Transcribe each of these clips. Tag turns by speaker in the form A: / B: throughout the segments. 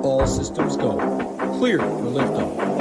A: All systems go. Clear for liftoff.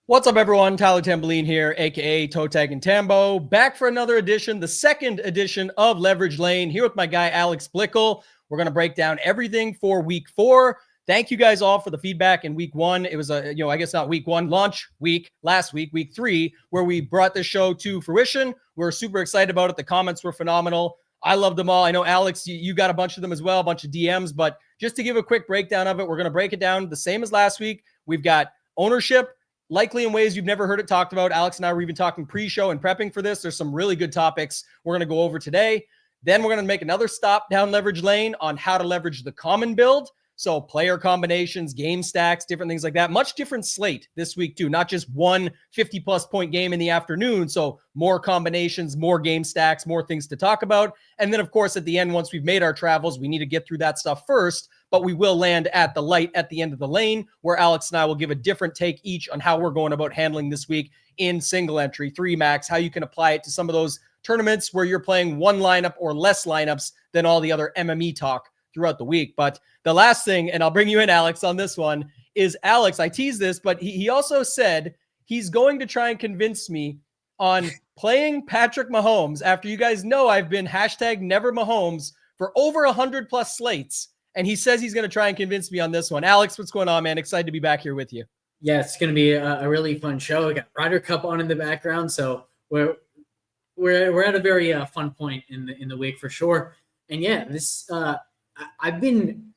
A: What's up, everyone? Tyler Tamboline here, aka ToeTagginTambo, back for another edition, the second edition of Leverage Lane, here with my guy Alex Blickle. We're going to break down everything for week 4. Thank you guys all for the feedback in week 1. It was I guess not week 1, launch week, last week, week 3, where we brought the show to fruition. We're super excited about it. The comments were phenomenal. I loved them all. I know, Alex, you got a bunch of them as well, a bunch of DMs, but just to give a quick breakdown of it, we're going to break it down the same as last week. We've got ownership, likely in ways you've never heard it talked about. Alex and I were even talking pre-show and prepping for this. There's some really good topics we're going to go over today. Then we're going to make another stop down leverage lane on how to leverage the common build. So player combinations, game stacks, different things like that. Much different slate this week too, not just one 50-plus point game in the afternoon. So more combinations, more game stacks, more things to talk about. And then, of course, at the end, once we've made our travels, we need to get through that stuff first. But we will land at the light at the end of the lane, where Alex and I will give a different take each on how we're going about handling this week in single entry, 3 max, how you can apply it to some of those tournaments where you're playing one lineup or less lineups than all the other MME talk throughout the week. But the last thing, and I'll bring you in, Alex, on this one, is Alex, I teased this, but he also said he's going to try and convince me on playing Patrick Mahomes after you guys know I've been hashtag never Mahomes for over 100 plus slates. And he says he's going to try and convince me on this one. Alex, what's going on, man? Excited to be back here with you.
B: Yeah, it's going to be a really fun show. We got Ryder Cup on in the background, so we're at a very fun point in the week for sure. And yeah, this I've been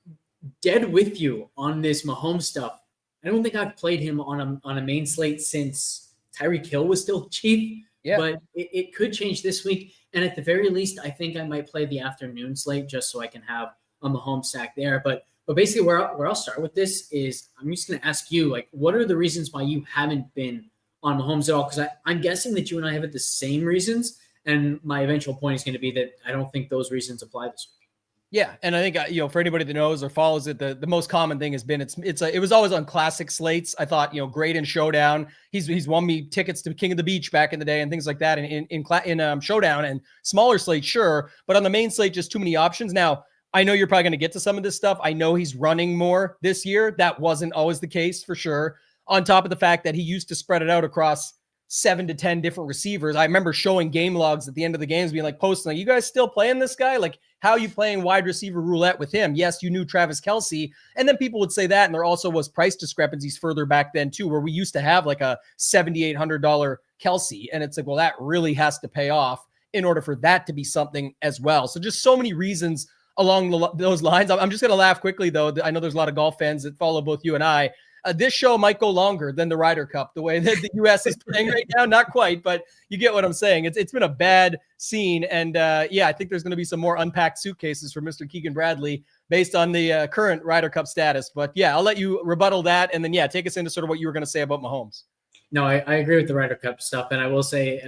B: dead with you on this Mahomes stuff. I don't think I've played him on a main slate since Tyreek Hill was still chief. Yeah, but it could change this week. And at the very least, I think I might play the afternoon slate just so I can have on the home stack there. But basically where I'll start with this is I'm just going to ask you, like, what are the reasons why you haven't been on Mahomes at all? Because I'm guessing that you and I have the same reasons. And my eventual point is going to be that I don't think those reasons apply this week.
A: Yeah, and I think for anybody that knows or follows it, the most common thing has been it was always on classic slates. I thought great in Showdown. He's won me tickets to King of the Beach back in the day and things like that in Showdown and smaller slate, sure, but on the main slate just too many options. Now I know you're probably going to get to some of this stuff. I know he's running more this year. That wasn't always the case for sure. On top of the fact that he used to spread it out across 7 to 10 different receivers. I remember showing game logs at the end of the games being like posting, like, you guys still playing this guy? Like, how are you playing wide receiver roulette with him? Yes, you knew Travis Kelce. And then people would say that. And there also was price discrepancies further back then too, where we used to have like a $7,800 Kelce. And it's like, well, that really has to pay off in order for that to be something as well. So just so many reasons along those lines. I'm just going to laugh quickly, though. I know there's a lot of golf fans that follow both you and I. This show might go longer than the Ryder Cup, the way that the U.S. is playing right now. Not quite, but you get what I'm saying. It's been a bad scene. And, I think there's going to be some more unpacked suitcases for Mr. Keegan Bradley based on the current Ryder Cup status. But, yeah, I'll let you rebuttal that. And then, take us into sort of what you were going to say about Mahomes.
B: No, I agree with the Ryder Cup stuff. And I will say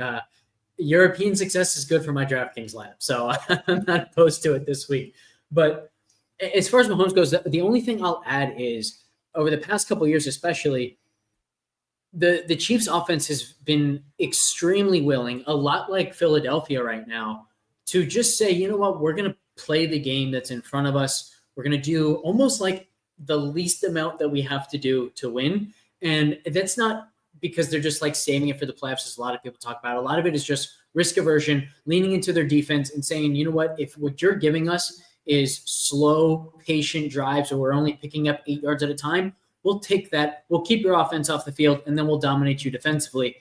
B: European success is good for my DraftKings lineup. So I'm not opposed to it this week. But as far as Mahomes goes, the only thing I'll add is over the past couple of years, especially, the Chiefs offense has been extremely willing, a lot like Philadelphia right now, to just say, you know what, we're going to play the game that's in front of us. We're going to do almost like the least amount that we have to do to win. And that's not because they're just like saving it for the playoffs, as a lot of people talk about. A lot of it is just risk aversion, leaning into their defense and saying, you know what, if what you're giving us is slow, patient drives, or we're only picking up 8 yards at a time, we'll take that. We'll keep your offense off the field, and then we'll dominate you defensively.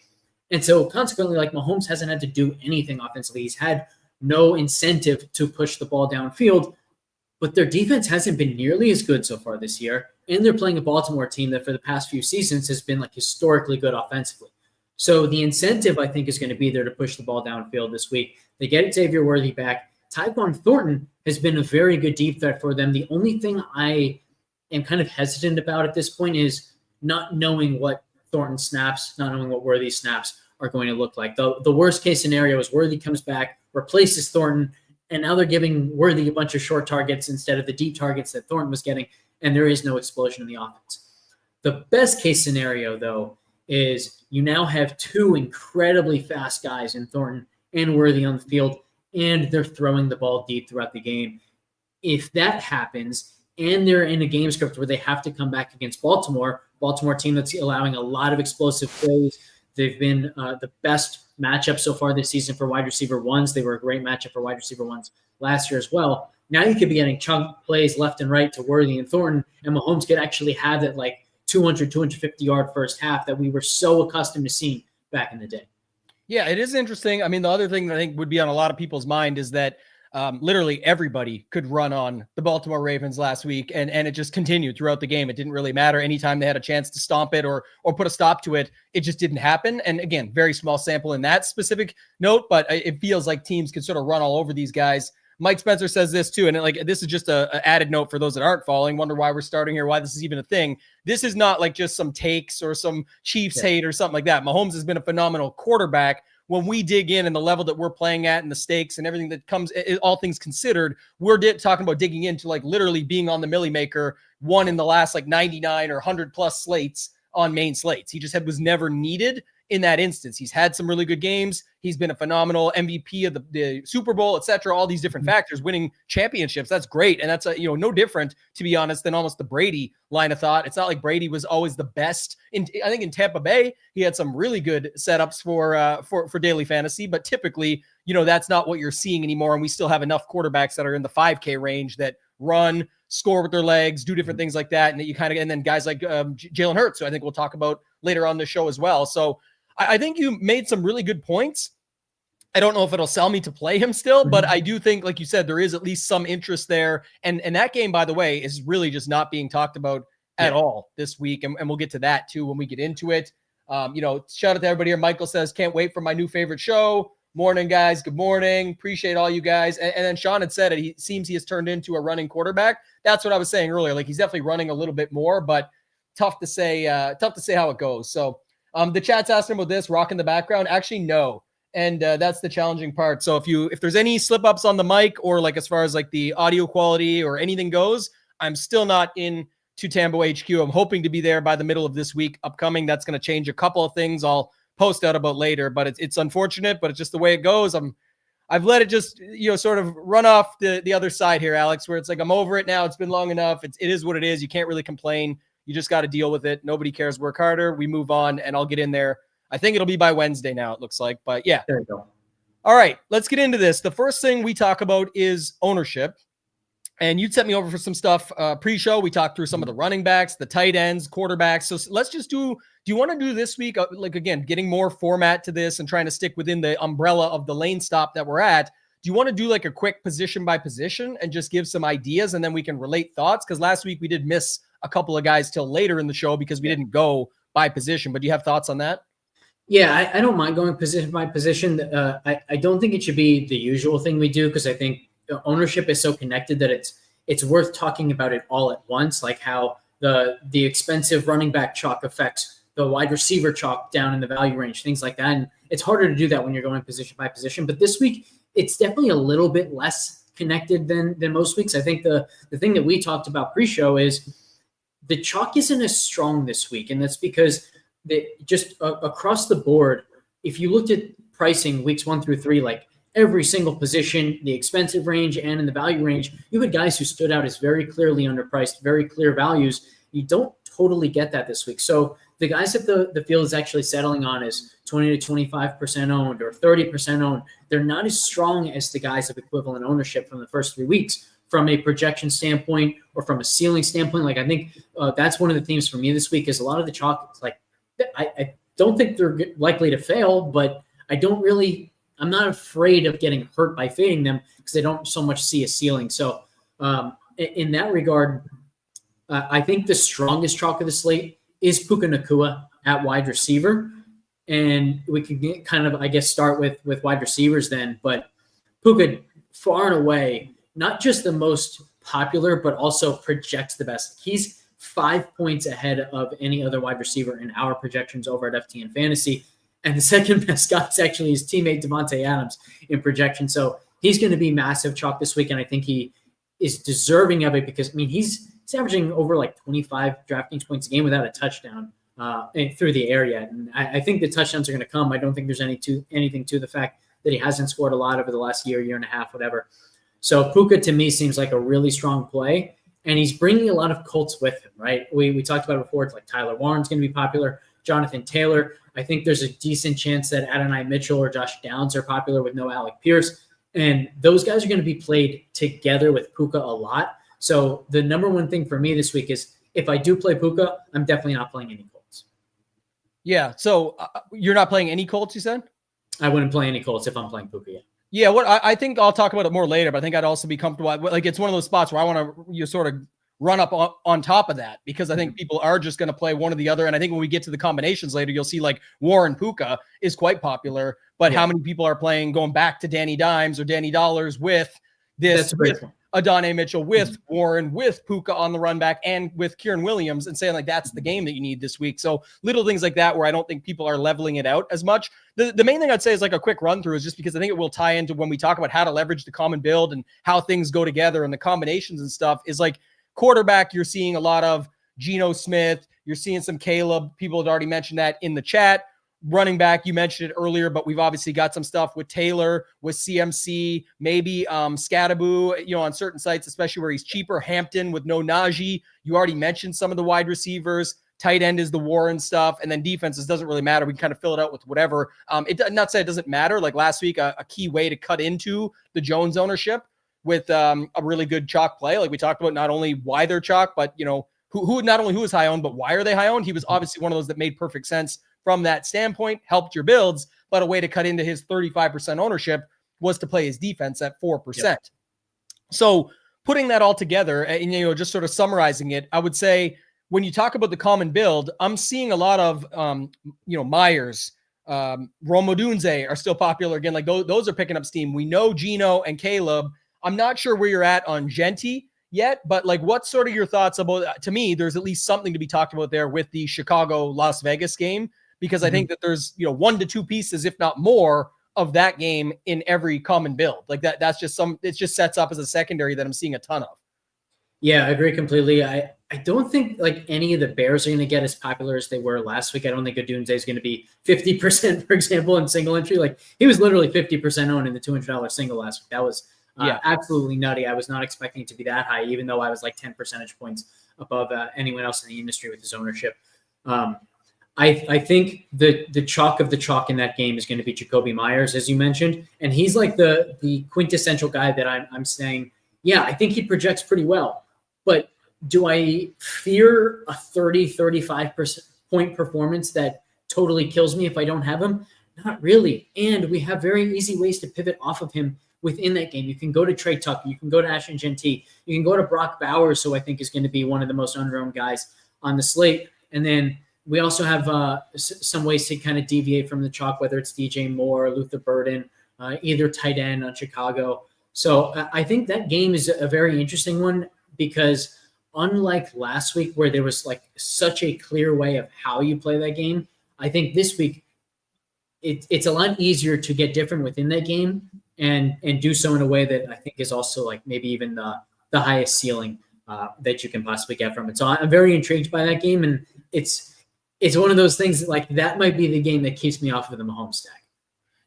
B: And so consequently, like, Mahomes hasn't had to do anything offensively. He's had no incentive to push the ball downfield, but their defense hasn't been nearly as good so far this year. And they're playing a Baltimore team that for the past few seasons has been like historically good offensively. So the incentive, I think, is going to be there to push the ball downfield this week. They get Xavier Worthy back. Tyquan Thornton has been a very good deep threat for them. The only thing I am kind of hesitant about at this point is not knowing what Thornton snaps, not knowing what Worthy snaps are going to look like. The worst case scenario is Worthy comes back, replaces Thornton, and now they're giving Worthy a bunch of short targets instead of the deep targets that Thornton was getting, and there is no explosion in the offense. The best case scenario, though, is you now have two incredibly fast guys in Thornton and Worthy on the field, and they're throwing the ball deep throughout the game. If that happens, and they're in a game script where they have to come back against Baltimore team that's allowing a lot of explosive plays. They've been the best matchup so far this season for wide receiver ones. They were a great matchup for wide receiver ones last year as well. Now you could be getting chunk plays left and right to Worthy and Thornton, and Mahomes could actually have that like 200, 250-yard first half that we were so accustomed to seeing back in the day.
A: Yeah, it is interesting. I mean, the other thing that I think would be on a lot of people's mind is that literally everybody could run on the Baltimore Ravens last week, and it just continued throughout the game. It didn't really matter. Anytime they had a chance to stomp it or put a stop to it, it just didn't happen. And again, very small sample in that specific note, but it feels like teams could sort of run all over these guys. Mike Spencer says this too, and this is just a added note for those that aren't following, wonder why we're starting here, why this is even a thing. This is not like just some takes or some Chiefs hate or something like that. Mahomes has been a phenomenal quarterback. When we dig in and the level that we're playing at and the stakes and everything that comes, all things considered, we're talking about digging into like literally being on the Millie Maker, one in the last like 99 or 100 plus slates on main slates. He just was never needed in that instance. He's had some really good games. He's been a phenomenal MVP of the Super Bowl, et cetera, all these different factors, winning championships. That's great. And that's no different, to be honest, than almost the Brady line of thought. It's not like Brady was always the best. I think in Tampa Bay, he had some really good setups for daily fantasy, but typically, that's not what you're seeing anymore. And we still have enough quarterbacks that are in the 5K range that run, score with their legs, do different things like that. And that you and then guys like Jalen Hurts, who I think we'll talk about later on the show as well. So I think you made some really good points. I don't know if it'll sell me to play him still, but I do think, like you said, there is at least some interest there. And that game, by the way, is really just not being talked about at all this week. And we'll get to that too when we get into it. Shout out to everybody here. Michael says, can't wait for my new favorite show. Morning, guys. Good morning. Appreciate all you guys. And then Sean had said it. He seems he has turned into a running quarterback. That's what I was saying earlier. Like he's definitely running a little bit more, but tough to say how it goes. So the chat's asking about this, rock in the background. Actually, no. And that's the challenging part. So if there's any slip ups on the mic or like as far as like the audio quality or anything goes, I'm still not in to Tambo HQ. I'm hoping to be there by the middle of this week upcoming. That's going to change a couple of things I'll post out about later, but it's unfortunate, but it's just the way it goes. I've let it just, sort of run off the other side here, Alex, where it's like, I'm over it now. It's been long enough. It is what it is. You can't really complain. You just got to deal with it. Nobody cares. Work harder. We move on, and I'll get in there. I think it'll be by Wednesday now, it looks like. But yeah.
B: There you go.
A: All right, let's get into this. The first thing we talk about is ownership. And you'd sent me over for some stuff pre-show. We talked through some of the running backs, the tight ends, quarterbacks. So let's just do you want to do this week, like, again, getting more format to this and trying to stick within the umbrella of the lane stop that we're at? Do you want to do like a quick position by position and just give some ideas and then we can relate thoughts? Because last week we did miss a couple of guys till later in the show because we didn't go by position. But do you have thoughts on that?
B: Yeah, I don't mind going position by position. I don't think it should be the usual thing we do because I think ownership is so connected that it's worth talking about it all at once, like how the expensive running back chalk affects the wide receiver chalk down in the value range, things like that. And it's harder to do that when you're going position by position. But this week, it's definitely a little bit less connected than most weeks. I think the thing that we talked about pre-show is the chalk isn't as strong this week. And that's because just across the board, if you looked at pricing weeks 1 through 3, like every single position, the expensive range and in the value range, you had guys who stood out as very clearly underpriced, very clear values. You don't totally get that this week. So the guys that the field is actually settling on is 20 to 25% owned or 30% owned. They're not as strong as the guys of equivalent ownership from the first 3 weeks from a projection standpoint or from a ceiling standpoint. Like I think that's one of the themes for me this week is a lot of the chalk, like I don't think they're likely to fail, but I'm not afraid of getting hurt by fading them because they don't so much see a ceiling. So in that regard, I think the strongest chalk of the slate is Puka Nacua at wide receiver. And we can kind of, I guess, start with wide receivers then. But Puka, far and away, not just the most popular, but also projects the best. He's 5 points ahead of any other wide receiver in our projections over at FTN Fantasy. And the second best guy is actually his teammate Devontae Adams in projection. So he's going to be massive chalk this week, and I think he is deserving of it because, I mean, he's averaging over like 25 DraftKings points a game without a touchdown through the air yet. And I think the touchdowns are going to come. I don't think there's anything to the fact that he hasn't scored a lot over the last year and a half, whatever. So Puka to me seems like a really strong play, and he's bringing a lot of Colts with him, right? We talked about it before. It's like Tyler Warren's going to be popular, Jonathan Taylor. I think there's a decent chance that Adonai Mitchell or Josh Downs are popular with no Alec Pierce, and those guys are going to be played together with Puka a lot. So the number one thing for me this week is if I do play Puka, I'm definitely not playing any Colts.
A: Yeah. So you're not playing any Colts, you said?
B: I wouldn't play any Colts if I'm playing Puka yet.
A: Yeah, what I think I'll talk about it more later, but I think I'd also be comfortable. Like, it's one of those spots where I want to sort of run up on top of that, because I think people are just going to play one or the other. And I think when we get to the combinations later, you'll see like Warren Puka is quite popular, but how many people are playing going back to Danny Dimes or Danny Dollars with this, with Adonai Mitchell, with Warren, with Puka on the run back, and with Kieran Williams, and saying like that's the game that you need this week. So little things like that where I don't think people are leveling it out as much. The main thing I'd say is like a quick run through is just because I think it will tie into when we talk about how to leverage the common build and how things go together and the combinations and stuff, is like quarterback. You're seeing a lot of Geno Smith. You're seeing some Caleb. People had already mentioned that in the chat. Running back, you mentioned it earlier, but we've obviously got some stuff with Taylor, with CMC, maybe Scattaboo, on certain sites, especially where he's cheaper. Hampton with no Najee. You already mentioned some of the wide receivers. Tight end is the Warren stuff, and then defenses doesn't really matter. We can kind of fill it out with whatever. Not say it doesn't matter. Like last week, a key way to cut into the Jones ownership with a really good chalk play. Like we talked about, not only why they're chalk, but who not only who is high owned, but why are they high owned? He was obviously one of those that made perfect sense from that standpoint, helped your builds, but a way to cut into his 35% ownership was to play his defense at 4%. Yep. So putting that all together and, just sort of summarizing it, I would say when you talk about the common build, I'm seeing a lot of, Myers, Rome Odunze are still popular again. Like those are picking up steam. We know Geno and Caleb. I'm not sure where you're at on Genti yet, but like, what's sort of your thoughts about, to me, there's at least something to be talked about there with the Chicago Las Vegas game, because I think that there's, 1 to 2 pieces, if not more, of that game in every common build. Like that's just it just sets up as a secondary that I'm seeing a ton of.
B: Yeah, I agree completely. I don't think like any of the Bears are going to get as popular as they were last week. I don't think Odunze is going to be 50%, for example, in single entry. Like he was literally 50% owned in the $200 single last week. That was absolutely nutty. I was not expecting it to be that high, even though I was like 10 percentage points above anyone else in the industry with his ownership. I think the chalk of the chalk in that game is going to be Jacoby Myers, as you mentioned. And he's like the quintessential guy that I'm saying, yeah, I think he projects pretty well. But do I fear a 35% point performance that totally kills me if I don't have him? Not really. And we have very easy ways to pivot off of him within that game. You can go to Trey Tucker. You can go to Ashton Genty. You can go to Brock Bowers, who I think is going to be one of the most under-owned guys on the slate. And then we also have some ways to kind of deviate from the chalk, whether it's DJ Moore, Luther Burden, either tight end on Chicago. So I think that game is a very interesting one because unlike last week where there was like such a clear way of how you play that game, I think this week it's a lot easier to get different within that game and do so in a way that I think is also like maybe even the highest ceiling that you can possibly get from it. So I'm very intrigued by that game, and it's one of those things that, like, that might be the game that keeps me off of the Mahomes stack.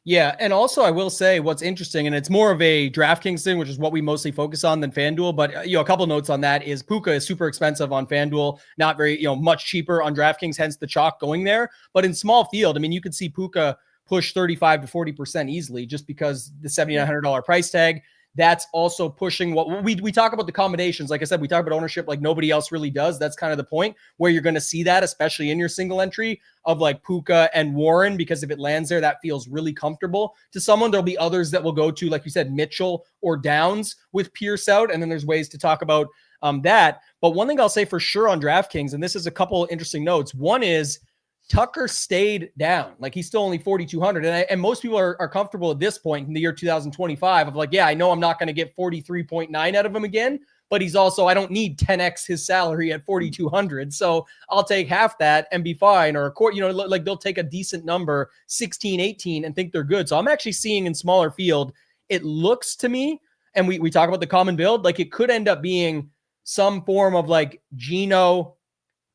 A: Yeah, and also I will say what's interesting, and it's more of a DraftKings thing, which is what we mostly focus on than FanDuel, but a couple notes on that is Puka is super expensive on FanDuel, not very, much cheaper on DraftKings, hence the chalk going there. But in small field, I mean, you could see Puka push 35 to 40% easily just because the $7,900 price tag. That's also pushing what we talk about the combinations. Like I said, we talk about ownership like nobody else really does. That's kind of the point where you're going to see that, especially in your single entry of like Puka and Warren, because if it lands there, that feels really comfortable to someone. There'll be others that will go to, like you said, Mitchell or Downs with Pierce out. And then there's ways to talk about that. But one thing I'll say for sure on DraftKings, and this is a couple interesting notes. One is Tucker stayed down. Like he's still only 4,200. And most people are comfortable at this point in the year 2025 of like, yeah, I know I'm not going to get 43.9 out of him again, but he's also, I don't need 10x his salary at 4,200. So I'll take half that and be fine. Or a quarter, like they'll take a decent number, 16, 18, and think they're good. So I'm actually seeing in smaller field, it looks to me, and we talk about the common build, like it could end up being some form of like Geno,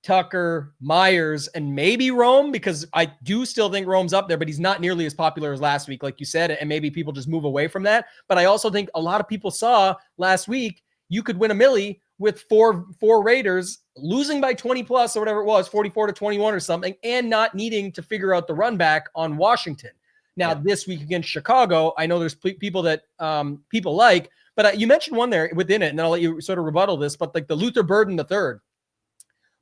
A: Tucker, Myers, and maybe Rome, because I do still think Rome's up there, but he's not nearly as popular as last week, like you said, and maybe people just move away from that. But I also think a lot of people saw last week you could win a milli with four Raiders losing by 20 plus or whatever it was, 44-21 or something, and not needing to figure out the run back on Washington. Now, this week against Chicago, I know there's people that people like, but you mentioned one there within it, and then I'll let you sort of rebuttal this, but like the Luther Burden III.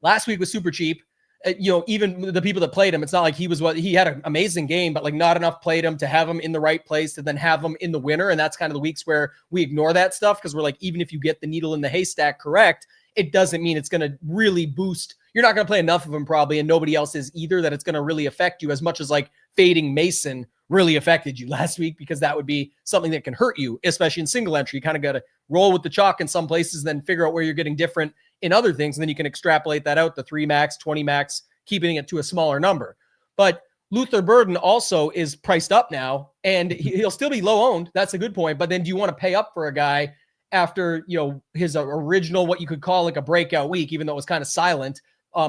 A: Last week was super cheap. Even the people that played him, it's not like he had an amazing game, but like not enough played him to have him in the right place to then have him in the winner. And that's kind of the weeks where we ignore that stuff because we're like, even if you get the needle in the haystack correct, it doesn't mean it's going to really boost. You're not going to play enough of him probably, and nobody else is either, that it's going to really affect you as much as like fading Mason really affected you last week, because that would be something that can hurt you, especially in single entry. You kind of got to roll with the chalk in some places, then figure out where you're getting different in other things. And then you can extrapolate that out, the 3 max, 20 max, keeping it to a smaller number. But Luther Burden also is priced up now, and he'll still be low owned. That's a good point. But then do you want to pay up for a guy after, his original, what you could call like a breakout week, even though it was kind of silent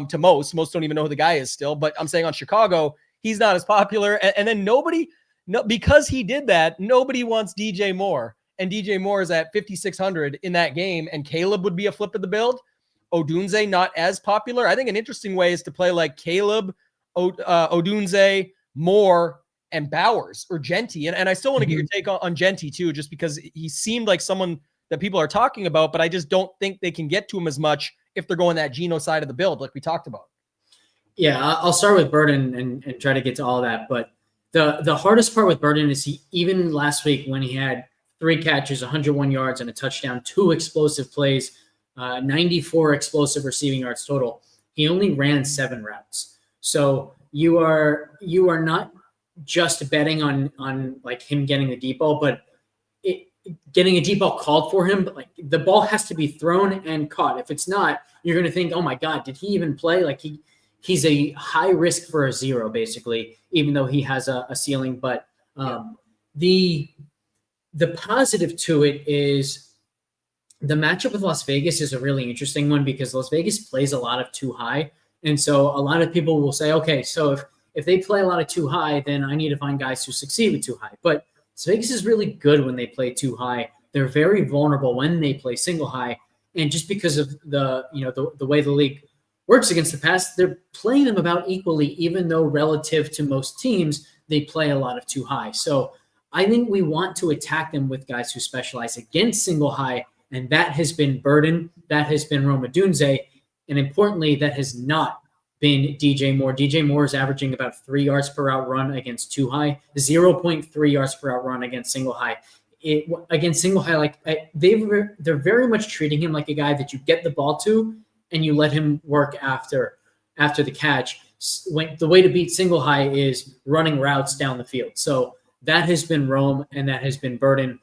A: to most don't even know who the guy is still. But I'm saying on Chicago, he's not as popular. And then because he did that, nobody wants DJ Moore. And DJ Moore is at 5,600 in that game. And Caleb would be a flip of the build. Odunze, not as popular. I think an interesting way is to play like Caleb, Odunze, Moore, and Bowers or Genty. And I still want to get your take on Genty too, just because he seemed like someone that people are talking about, but I just don't think they can get to him as much if they're going that Geno side of the build, like we talked about.
B: Yeah, I'll start with Burden and try to get to all that. But the hardest part with Burden is even last week when he had 3 catches, 101 yards, and a touchdown, 2 explosive plays, 94 explosive receiving yards total, he only ran 7 routes. So you are not just betting on like him getting the deep ball, but getting a deep ball called for him. But like the ball has to be thrown and caught. If it's not, you're going to think, oh my God, did he even play? Like he's a high risk for a 0, basically, even though he has a ceiling. But the positive to it is the matchup with Las Vegas is a really interesting one, because Las Vegas plays a lot of too high. And so a lot of people will say, okay, so if they play a lot of too high, then I need to find guys who succeed with too high. But Las Vegas is really good when they play too high. They're very vulnerable when they play single high. And just because of the way the league works against the pass, they're playing them about equally, even though relative to most teams, they play a lot of too high. So I think we want to attack them with guys who specialize against single high, and that has been Burden, that has been Rome Odunze, and importantly, that has not been DJ Moore. DJ Moore is averaging about 3 yards per route run against too high, 0.3 yards per route run against single high. Against single high, like they're very much treating him like a guy that you get the ball to and you let him work after the catch. The way to beat single high is running routes down the field. So that has been Rome, and that has been Burden.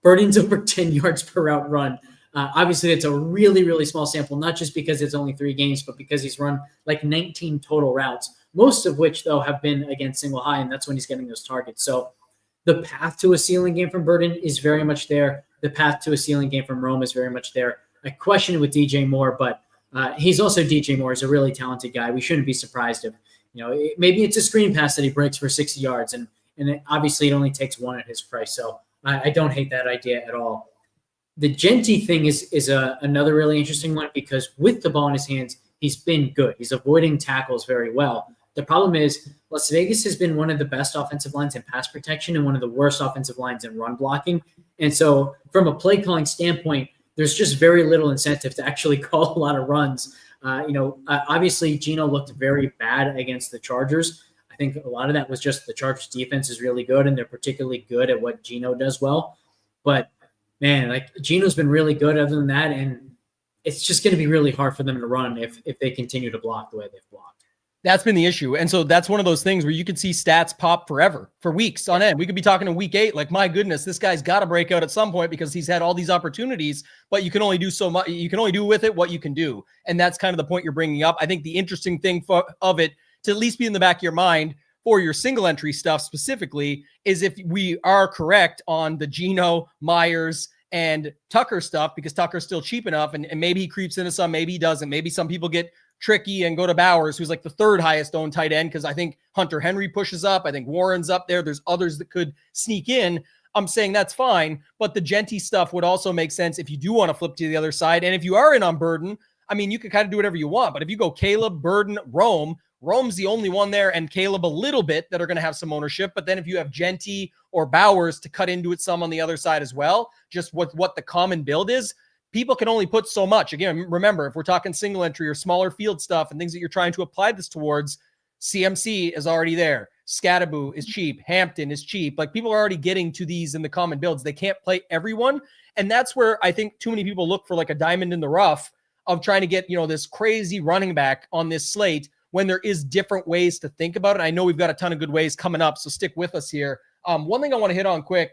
B: Burden's over 10 yards per route run. Obviously, it's a really, really small sample, not just because it's only 3 games, but because he's run like 19 total routes, most of which, though, have been against single high, and that's when he's getting those targets. So the path to a ceiling game from Burden is very much there. The path to a ceiling game from Rome is very much there. I question it with DJ Moore, but he's also DJ Moore. He's a really talented guy. We shouldn't be surprised if, maybe it's a screen pass that he breaks for 60 yards, and obviously it only takes 1 at his price. So I don't hate that idea at all. The Genty thing is another really interesting one, because with the ball in his hands, he's been good. He's avoiding tackles very well. The problem is Las Vegas has been one of the best offensive lines in pass protection and one of the worst offensive lines in run blocking. And so from a play calling standpoint, there's just very little incentive to actually call a lot of runs. Obviously, Geno looked very bad against the Chargers. I think a lot of that was just the Chargers defense is really good, and they're particularly good at what Geno does well. But man, like Geno's been really good other than that, and it's just going to be really hard for them to run if they continue to block the way they've blocked.
A: That's been the issue. And so that's one of those things where you could see stats pop forever, for weeks on end. We could be talking in week 8, like, my goodness, this guy's got to break out at some point because he's had all these opportunities, but you can only do so much. You can only do with it what you can do. And that's kind of the point you're bringing up. I think the interesting thing of it, to at least be in the back of your mind for your single entry stuff specifically, is if we are correct on the Geno, Myers, and Tucker stuff, because Tucker's still cheap enough, and maybe he creeps into some, maybe he doesn't. Maybe some people get tricky and go to Bowers, who's like the 3rd highest owned tight end, because I think Hunter Henry pushes up. I think Warren's up there. There's others that could sneak in. I'm saying that's fine, but the Genty stuff would also make sense if you do want to flip to the other side. And if you are in on Burden, I mean, you can kind of do whatever you want, but if you go Caleb, Burden, Rome's the only one there, and Caleb a little bit, that are going to have some ownership. But then if you have Genty or Bowers to cut into it some on the other side as well, just what the common build is, people can only put so much. Again, remember, if we're talking single entry or smaller field stuff and things that you're trying to apply this towards, CMC is already there. Scattaboo is cheap. Hampton is cheap. Like, people are already getting to these in the common builds. They can't play everyone. And that's where I think too many people look for like a diamond in the rough of trying to get, this crazy running back on this slate, when there is different ways to think about it. I know we've got a ton of good ways coming up, so stick with us here. One thing I want to hit on quick,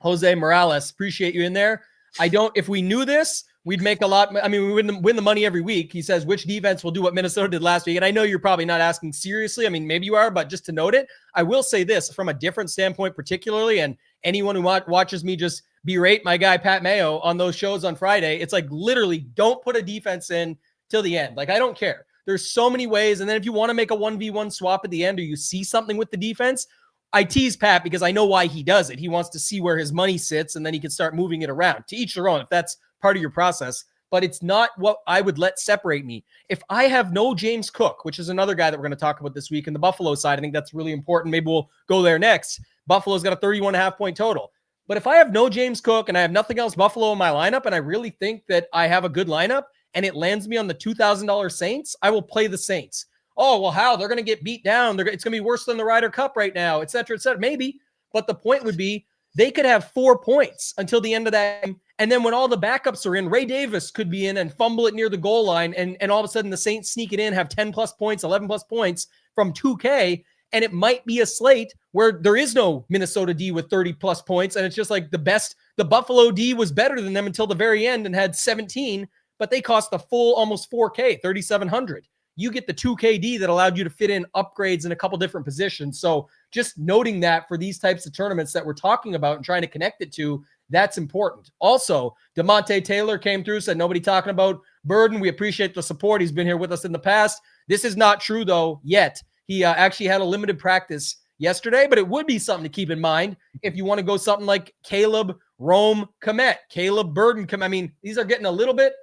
A: Jose Morales, appreciate you in there. If we knew this, we'd make a lot. I mean, we win the money every week. He says, which defense will do what Minnesota did last week? And I know you're probably not asking seriously. I mean, maybe you are, but just to note it, I will say this from a different standpoint, particularly, and anyone who watches me just berate my guy, Pat Mayo, on those shows on Friday, it's like, literally, don't put a defense in till the end. Like, I don't care. There's so many ways. And then if you want to make a 1v1 swap at the end, or you see something with the defense, I tease Pat because I know why he does it. He wants to see where his money sits, and then he can start moving it around. To each their own, if that's part of your process. But it's not what I would let separate me. If I have no James Cook, which is another guy that we're going to talk about this week in the Buffalo side, I think that's really important. Maybe we'll go there next. Buffalo's got a 31.5 point total. But if I have no James Cook and I have nothing else Buffalo in my lineup, and I really think that I have a good lineup, and it lands me on the $2,000 Saints, I will play the Saints. Oh, well, how? They're going to get beat down. It's going to be worse than the Ryder Cup right now, et cetera, et cetera. Maybe. But the point would be, they could have 4 points until the end of that game. And then when all the backups are in, Ray Davis could be in and fumble it near the goal line. And all of a sudden the Saints sneak it in, have 10 plus points, 11 plus points from 2K. And it might be a slate where there is no Minnesota D with 30 plus points. And it's just like the Buffalo D was better than them until the very end and had 17, but they cost the full almost 4K, 3,700. You get the 2KD that allowed you to fit in upgrades in a couple different positions. So just noting that for these types of tournaments that we're talking about and trying to connect it to, that's important. Also, DeMonte Taylor came through, said nobody talking about Burden. We appreciate the support. He's been here with us in the past. This is not true, though, yet. He actually had a limited practice yesterday, but it would be something to keep in mind if you want to go something like Caleb, Rome, Komet, Caleb, Burden. I mean, these are getting a little bit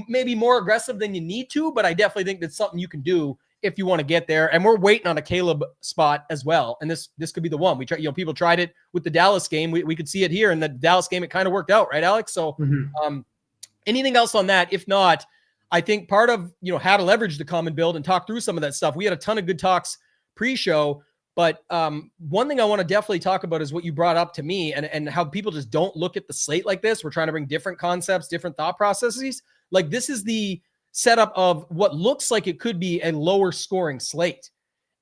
A: maybe more aggressive than you need to, but I definitely think that's something you can do if you want to get there. And we're waiting on a Caleb spot as well. And this could be the one. We try, people tried it with the Dallas game. We could see it here in the Dallas game. It kind of worked out, right, Alex? So anything else on that? If not, I think part of, how to leverage the common build and talk through some of that stuff. We had a ton of good talks pre-show, but one thing I want to definitely talk about is what you brought up to me and how people just don't look at the slate like this. We're trying to bring different concepts, different thought processes. Like, this is the setup of what looks like it could be a lower scoring slate.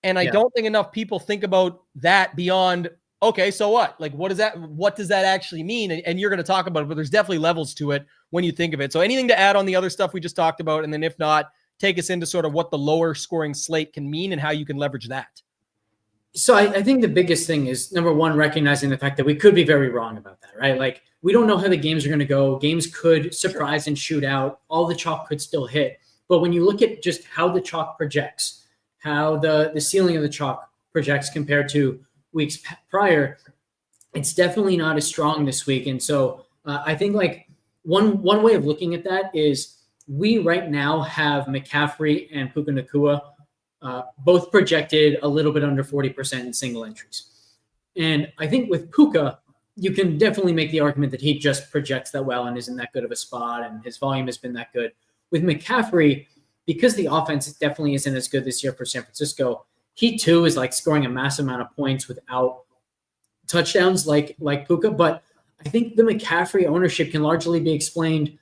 A: And I don't think enough people think about that beyond, okay, so what? Like, what does that actually mean? And you're going to talk about it, but there's definitely levels to it when you think of it. So anything to add on the other stuff we just talked about? And then if not, take us into sort of what the lower scoring slate can mean and how you can leverage that.
B: So I think the biggest thing is, number one, recognizing the fact that we could be very wrong about that, right? Like, we don't know how the games are going to go. Games could surprise and shoot out. All the chalk could still hit. But when you look at just how the chalk projects, how the ceiling of the chalk projects compared to weeks prior, it's definitely not as strong this week. And so I think like one way of looking at that is we right now have McCaffrey and Puka Nacua both projected a little bit under 40% in single entries. And I think with Puka, you can definitely make the argument that he just projects that well and isn't that good of a spot, and his volume has been that good. With McCaffrey, because the offense definitely isn't as good this year for San Francisco, he too is like scoring a massive amount of points without touchdowns like Puka. But I think the McCaffrey ownership can largely be explained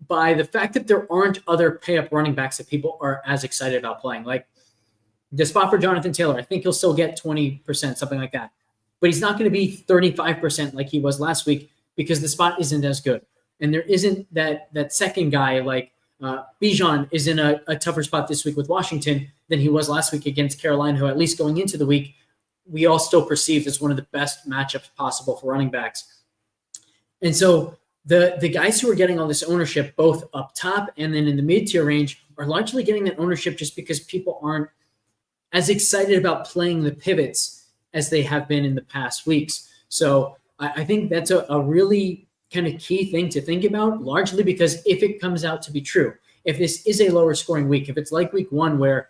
B: by the fact that there aren't other pay-up running backs that people are as excited about playing. Like, The spot for Jonathan Taylor, I think he'll still get 20%, something like that. But he's not going to be 35% like he was last week because the spot isn't as good. And there isn't that second guy like Bijan is in a tougher spot this week with Washington than he was last week against Carolina, who at least going into the week, we all still perceived as one of the best matchups possible for running backs. And so the guys who are getting all this ownership, both up top and then in the mid-tier range, are largely getting that ownership just because people aren't as excited about playing the pivots as they have been in the past weeks. So I think that's a really kind of key thing to think about, largely because if it comes out to be true, if this is a lower scoring week, if it's like week 1 where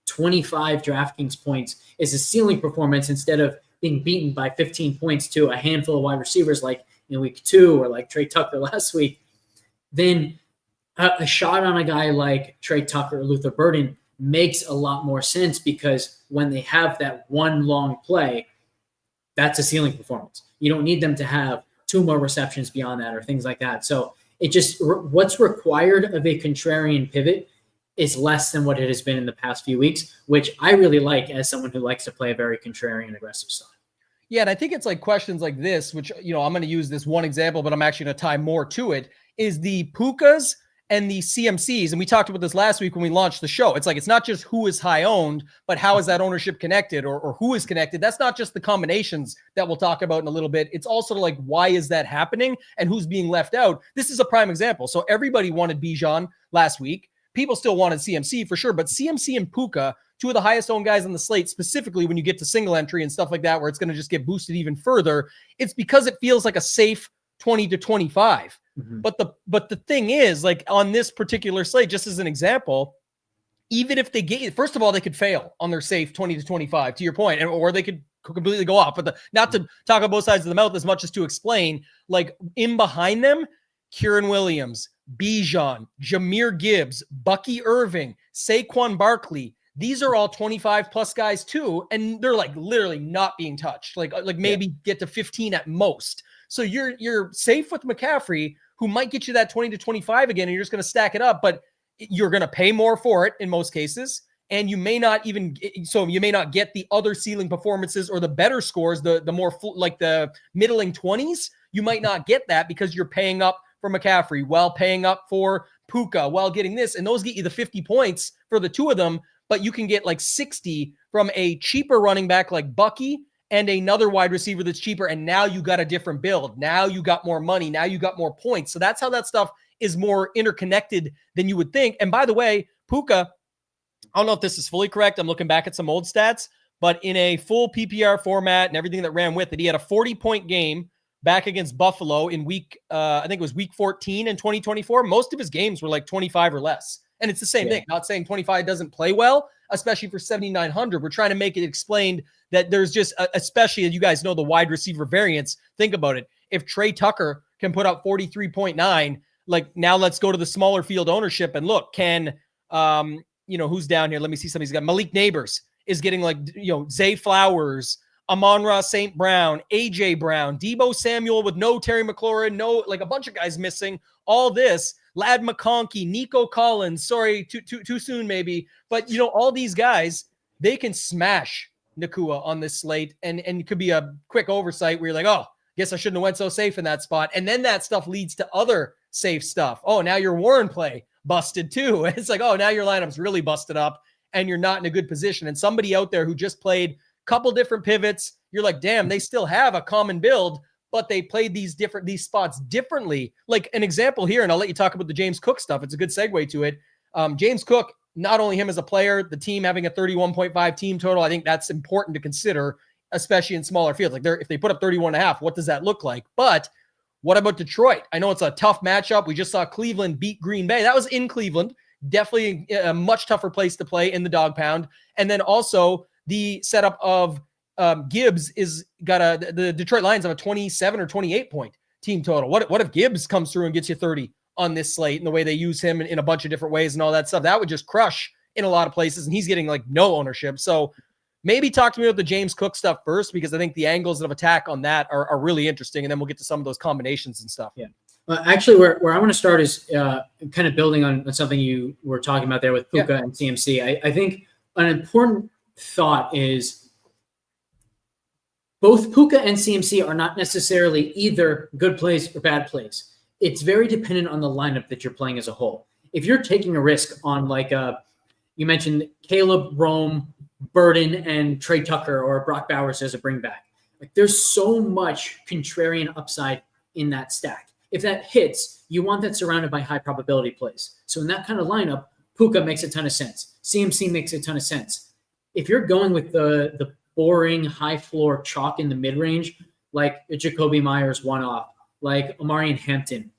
B: 25 DraftKings points is a ceiling performance instead of being beaten by 15 points to a handful of wide receivers like in week 2 or like Trey Tucker last week, then a shot on a guy like Trey Tucker or Luther Burden makes a lot more sense because when they have that one long play, that's a ceiling performance. You don't need them to have 2 more receptions beyond that or things like that. So it just what's required of a contrarian pivot is less than what it has been in the past few weeks, which I really like as someone who likes to play a very contrarian aggressive style.
A: Yeah, and I think it's like questions like this, which, I'm going to use this one example, but I'm actually going to tie more to it, is the Pukas and the CMCs. And we talked about this last week when we launched the show. It's like, it's not just who is high owned, but how is that ownership connected or who is connected? That's not just the combinations that we'll talk about in a little bit. It's also like, why is that happening and who's being left out? This is a prime example. So everybody wanted Bijan last week. People still wanted CMC for sure, but CMC and Puka, 2 of the highest owned guys on the slate, specifically when you get to single entry and stuff like that, where it's going to just get boosted even further. It's because it feels like a safe 20 to 25. Mm-hmm. But the thing is, like on this particular slate, just as an example, even if they get, first of all, they could fail on their safe 20 to 25, to your point, or they could completely go off. But not to talk on both sides of the mouth as much as to explain, like in behind them, Kieran Williams, Bijan, Jahmyr Gibbs, Bucky Irving, Saquon Barkley. These are all 25 plus guys too. And they're like literally not being touched, like maybe get to 15 at most. So you're safe with McCaffrey, who might get you that 20 to 25 again, and you're just going to stack it up, but you're going to pay more for it in most cases. And you may not get the other ceiling performances or the better scores, the more like the middling 20s. You might not get that because you're paying up for McCaffrey while paying up for Puka while getting this. And those get you the 50 points for the 2 of them, but you can get like 60 from a cheaper running back like Bucky and another wide receiver that's cheaper. And now you got a different build. Now you got more money. Now you got more points. So that's how that stuff is more interconnected than you would think. And by the way, Puka, I don't know if this is fully correct. I'm looking back at some old stats, but in a full PPR format and everything that ran with it, he had a 40-point game back against Buffalo in I think it was week 14 in 2024. Most of his games were like 25 or less. And it's the same thing. Not saying 25 doesn't play well, especially for 7,900. We're trying to make it explained that there's just, especially as you guys know, the wide receiver variance. Think about it. If Trey Tucker can put up 43.9, like now let's go to the smaller field ownership and look, can, who's down here? Let me see something. He's got Malik Neighbors is getting like, Zay Flowers, Amon-Ra St. Brown, A.J. Brown, Deebo Samuel with no Terry McLaurin, no, like a bunch of guys missing, all this. Lad McConkey, Nico Collins, sorry, too soon maybe. But, all these guys, they can smash Nakua on this slate. And it could be a quick oversight where you're like, oh, guess I shouldn't have went so safe in that spot. And then that stuff leads to other safe stuff. Oh, now your Warren play busted too. And it's like, oh, now your lineup's really busted up and you're not in a good position. And somebody out there who just played a couple different pivots, you're like, damn, they still have a common build, but they played these spots differently. Like an example here, and I'll let you talk about the James Cook stuff. It's a good segue to it. James Cook, not only him as a player, the team having a 31.5 team total, I think that's important to consider, especially in smaller fields. Like if they put up 31.5, what does that look like? But what about Detroit? I know it's a tough matchup. We just saw Cleveland beat Green Bay. That was in Cleveland. Definitely a much tougher place to play in the dog pound. And then also the setup of Gibbs is got the Detroit Lions have a 27 or 28 point team total. What if Gibbs comes through and gets you 30 on this slate and the way they use him in a bunch of different ways and all that stuff? That would just crush in a lot of places. And he's getting like no ownership. So maybe talk to me about the James Cook stuff first, because I think the angles of attack on that are really interesting. And then we'll get to some of those combinations and stuff.
B: Yeah. Actually, where I want to start is kind of building on something you were talking about there with Puka and CMC. I think an important thought is both Puka and CMC are not necessarily either good plays or bad plays. It's very dependent on the lineup that you're playing as a whole. If you're taking a risk on you mentioned Caleb, Rome, Burden, and Trey Tucker or Brock Bowers as a bring back. Like there's so much contrarian upside in that stack. If that hits, you want that surrounded by high probability plays. So in that kind of lineup, Puka makes a ton of sense. CMC makes a ton of sense. If you're going with the boring high floor chalk in the mid range, like a Jacoby Myers one-off, like Omarion Hampton,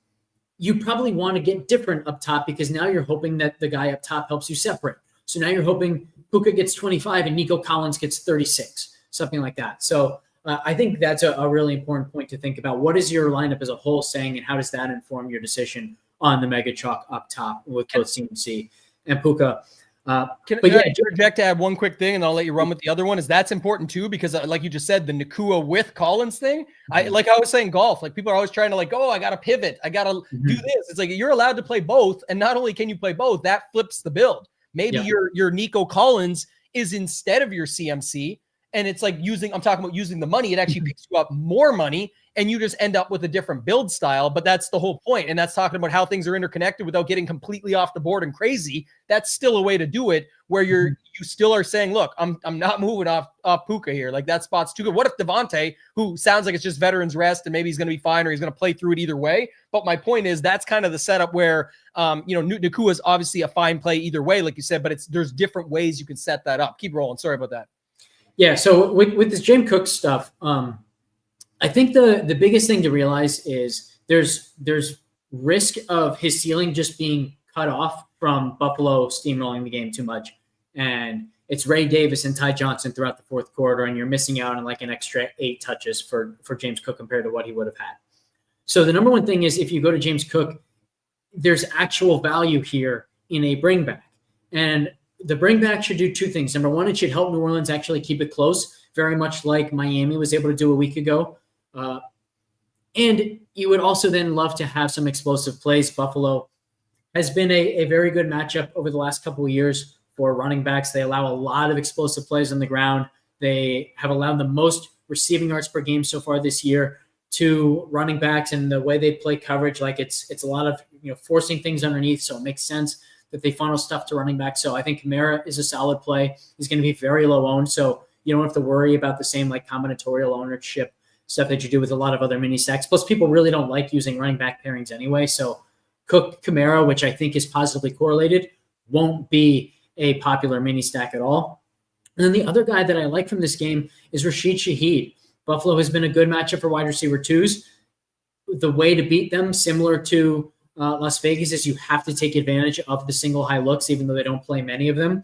B: you probably want to get different up top because now you're hoping that the guy up top helps you separate. So now you're hoping Puka gets 25 and Nico Collins gets 36, something like that. So I think that's a really important point to think about. What is your lineup as a whole saying, and how does that inform your decision on the mega chalk up top with both CMC and Puka?
A: Can I interject to add one quick thing, and I'll let you run with the other one? Is that's important too, because like you just said, the Nakua with Collins thing. I was saying golf. Like people are always trying to I got to pivot. I got to do this. It's like you're allowed to play both, and not only can you play both, that flips the build. Maybe your Nico Collins is instead of your CMC, and it's like I'm talking about using the money. It actually picks you up more money, and you just end up with a different build style. But that's the whole point. And that's talking about how things are interconnected without getting completely off the board and crazy. That's still a way to do it where you still are saying, look, I'm not moving off Puka here. Like that spot's too good. What if Devontae, who sounds like it's just veterans rest and maybe he's going to be fine or he's going to play through it either way. But my point is that's kind of the setup where, Nakua is obviously a fine play either way, like you said, but there's different ways you can set that up. Keep rolling. Sorry about that.
B: Yeah. So with this James Cook stuff, I think the biggest thing to realize is there's risk of his ceiling just being cut off from Buffalo steamrolling the game too much. And it's Ray Davis and Ty Johnson throughout the fourth quarter, and you're missing out on like an extra 8 touches for James Cook compared to what he would have had. So the number one thing is if you go to James Cook, there's actual value here in a bring back. And the bring back should do 2 things. Number one, it should help New Orleans actually keep it close, very much like Miami was able to do a week ago. And you would also then love to have some explosive plays. Buffalo has been a very good matchup over the last couple of years for running backs. They allow a lot of explosive plays on the ground. They have allowed the most receiving yards per game so far this year to running backs, and the way they play coverage, like it's a lot of forcing things underneath. So it makes sense that they funnel stuff to running back. So I think Kamara is a solid play. He's going to be very low owned, so you don't have to worry about the same like combinatorial ownership stuff that you do with a lot of other mini stacks. Plus, people really don't like using running back pairings anyway. So Cook Kamara, which I think is positively correlated, won't be a popular mini stack at all. And then the other guy that I like from this game is Rashid Shaheed. Buffalo has been a good matchup for wide receiver 2s. The way to beat them, similar to Las Vegas, is you have to take advantage of the single high looks, even though they don't play many of them.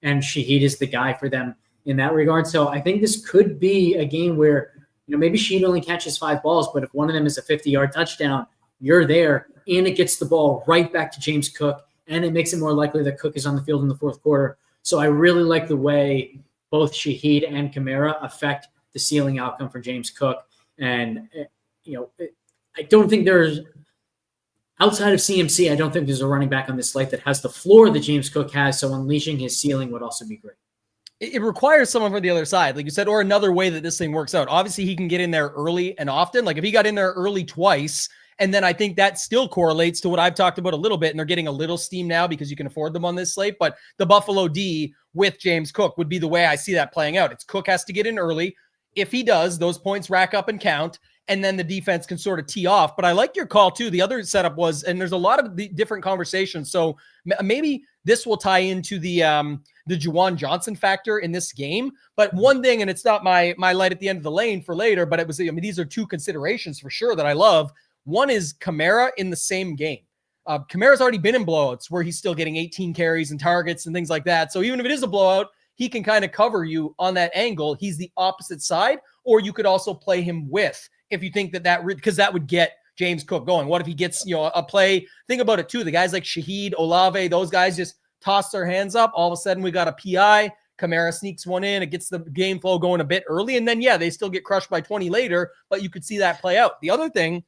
B: And Shaheed is the guy for them in that regard. So I think this could be a game where maybe Shaheed only catches 5 balls, but if one of them is a 50-yard touchdown, you're there, and it gets the ball right back to James Cook, and it makes it more likely that Cook is on the field in the fourth quarter. So I really like the way both Shaheed and Kamara affect the ceiling outcome for James Cook. And, I don't think there's – outside of CMC, I don't think there's a running back on this slate that has the floor that James Cook has, so unleashing his ceiling would also be great.
A: It requires someone from the other side, like you said, or another way that this thing works out. Obviously, he can get in there early and often. Like if he got in there early twice, and then I think that still correlates to what I've talked about a little bit, and they're getting a little steam now because you can afford them on this slate. But the Buffalo D with James Cook would be the way I see that playing out. It's Cook has to get in early. If he does, those points rack up and count, and then the defense can sort of tee off. But I like your call too. The other setup was, and there's a lot of different conversations. So maybe this will tie into the Juwan Johnson factor in this game. But one thing, and it's not my light at the end of the lane for later, but it was, these are 2 considerations for sure that I love. One is Kamara in the same game. Kamara's already been in blowouts where he's still getting 18 carries and targets and things like that. So even if it is a blowout, he can kind of cover you on that angle. He's the opposite side, or you could also play him with, if you think because that would get James Cook going. What if he gets, a play? Think about it too. The guys like Shaheed, Olave, those guys just toss their hands up. All of a sudden we got a PI. Kamara sneaks one in. It gets the game flow going a bit early. And then, they still get crushed by 20 later, but you could see that play out. The other thing,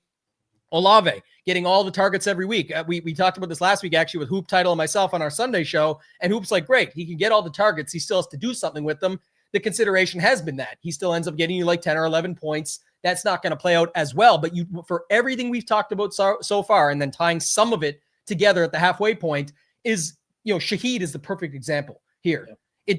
A: Olave getting all the targets every week. We talked about this last week, actually, with Hoop Title and myself on our Sunday show. And Hoop's like, great, he can get all the targets. He still has to do something with them. The consideration has been that he still ends up getting you like 10 or 11 points. That's not going to play out as well. But for everything we've talked about so far, and then tying some of it together at the halfway point is, Shaheed is the perfect example here. Yeah.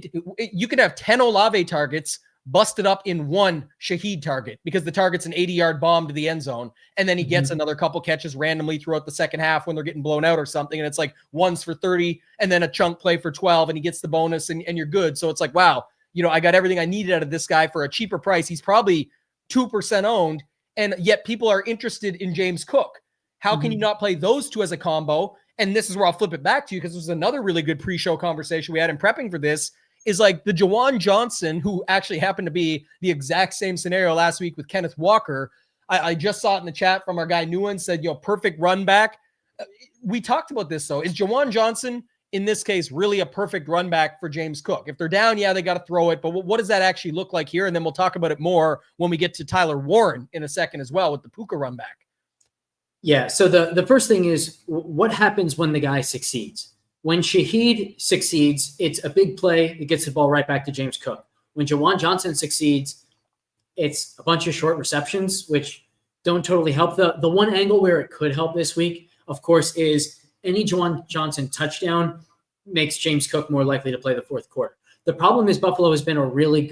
A: You could have 10 Olave targets busted up in one Shaheed target because the target's an 80-yard bomb to the end zone. And then he gets another couple catches randomly throughout the second half when they're getting blown out or something. And it's like one's for 30 and then a chunk play for 12 and he gets the bonus and you're good. So it's like, wow, I got everything I needed out of this guy for a cheaper price. He's probably 2% owned. And yet people are interested in James Cook. How can you not play those two as a combo? And this is where I'll flip it back to you because this was another really good pre-show conversation we had in prepping for this. Is like the Juwan Johnson, who actually happened to be the exact same scenario last week with Kenneth Walker. I just saw it in the chat from our guy Newen, said, perfect run back. We talked about this, though. Is Juwan Johnson, in this case, really a perfect run back for James Cook? If they're down, they got to throw it. But what does that actually look like here? And then we'll talk about it more when we get to Tyler Warren in a second as well with the Puka run back.
B: Yeah, so the first thing is what happens when the guy succeeds? When Shaheed succeeds, it's a big play. It gets the ball right back to James Cook. When Juwan Johnson succeeds, it's a bunch of short receptions, which don't totally help. The one angle where it could help this week, of course, is any Juwan Johnson touchdown makes James Cook more likely to play the fourth quarter. The problem is Buffalo has been a really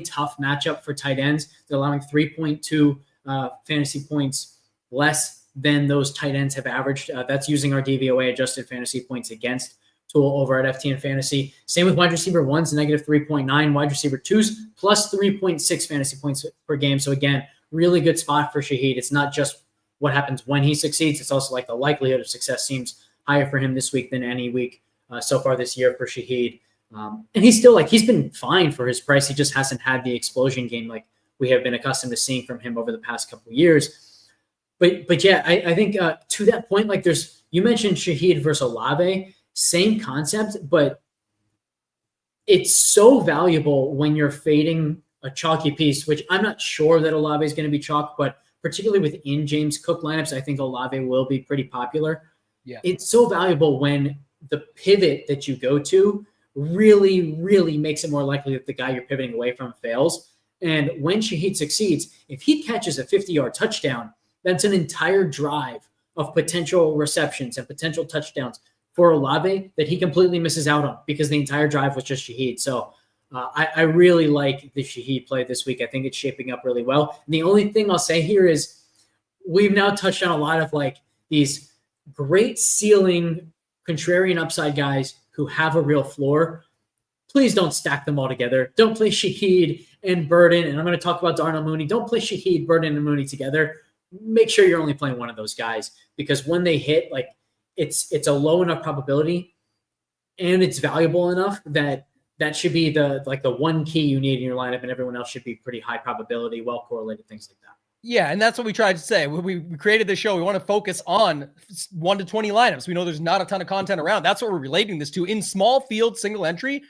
B: tough matchup for tight ends. They're allowing 3.2 fantasy points less than those tight ends have averaged. That's using our DVOA adjusted fantasy points against tool over at FTN Fantasy. Same with wide receiver 1's negative 3.9, wide receiver 2's plus 3.6 fantasy points per game. So again, really good spot for Shaheed. It's not just what happens when he succeeds. It's also like the likelihood of success seems higher for him this week than any week so far this year for Shaheed. And he's still he's been fine for his price. He just hasn't had the explosion game like we have been accustomed to seeing from him over the past couple of years. But yeah, I think to that point, you mentioned Shaheed versus Olave, same concept, but it's so valuable when you're fading a chalky piece, which I'm not sure that Olave is going to be chalk, but particularly within James Cook lineups, I think Olave will be pretty popular. Yeah, it's so valuable when the pivot that you go to really, really makes it more likely that the guy you're pivoting away from fails. And when Shaheed succeeds, if he catches a 50-yard touchdown, that's an entire drive of potential receptions and potential touchdowns for Olave that he completely misses out on because the entire drive was just Shaheed. So I really like the Shaheed play this week. I think it's shaping up really well. And the only thing I'll say here is we've now touched on a lot of these great ceiling, contrarian upside guys who have a real floor. Please don't stack them all together. Don't play Shaheed and Burden. And I'm going to talk about Darnell Mooney. Don't play Shaheed, Burden, and Mooney together. Make sure you're only playing one of those guys because when they hit, it's a low enough probability and it's valuable enough that should be the one key you need in your lineup, and everyone else should be pretty high probability, well correlated, things like that.
A: Yeah, and that's what we tried to say. When we created this show, we want to focus on 1 to 20 lineups. We know there's not a ton of content around. That's what we're relating this to. In small field single entry,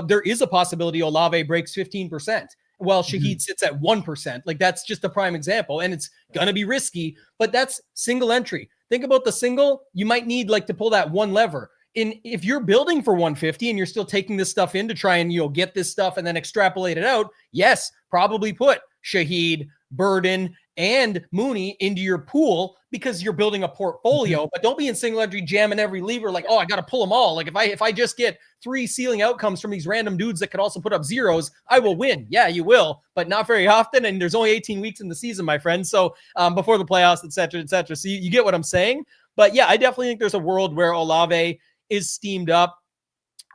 A: there is a possibility Olave breaks 15%. Well, Shaheed sits at 1%. That's just a prime example, and it's going to be risky, but that's single entry. Think about the single. You might need to pull that one lever. If you're building for 150 and you're still taking this stuff in to try and get this stuff and then extrapolate it out, yes, probably put Shaheed, Burden, and Mooney into your pool because you're building a portfolio, but don't be in single entry jamming every lever I got to pull them all. If I just get 3 ceiling outcomes from these random dudes that could also put up zeros, I will win. Yeah, you will, but not very often. And there's only 18 weeks in the season, my friend. So before the playoffs, et cetera, et cetera. So you get what I'm saying? But yeah, I definitely think there's a world where Olave is steamed up.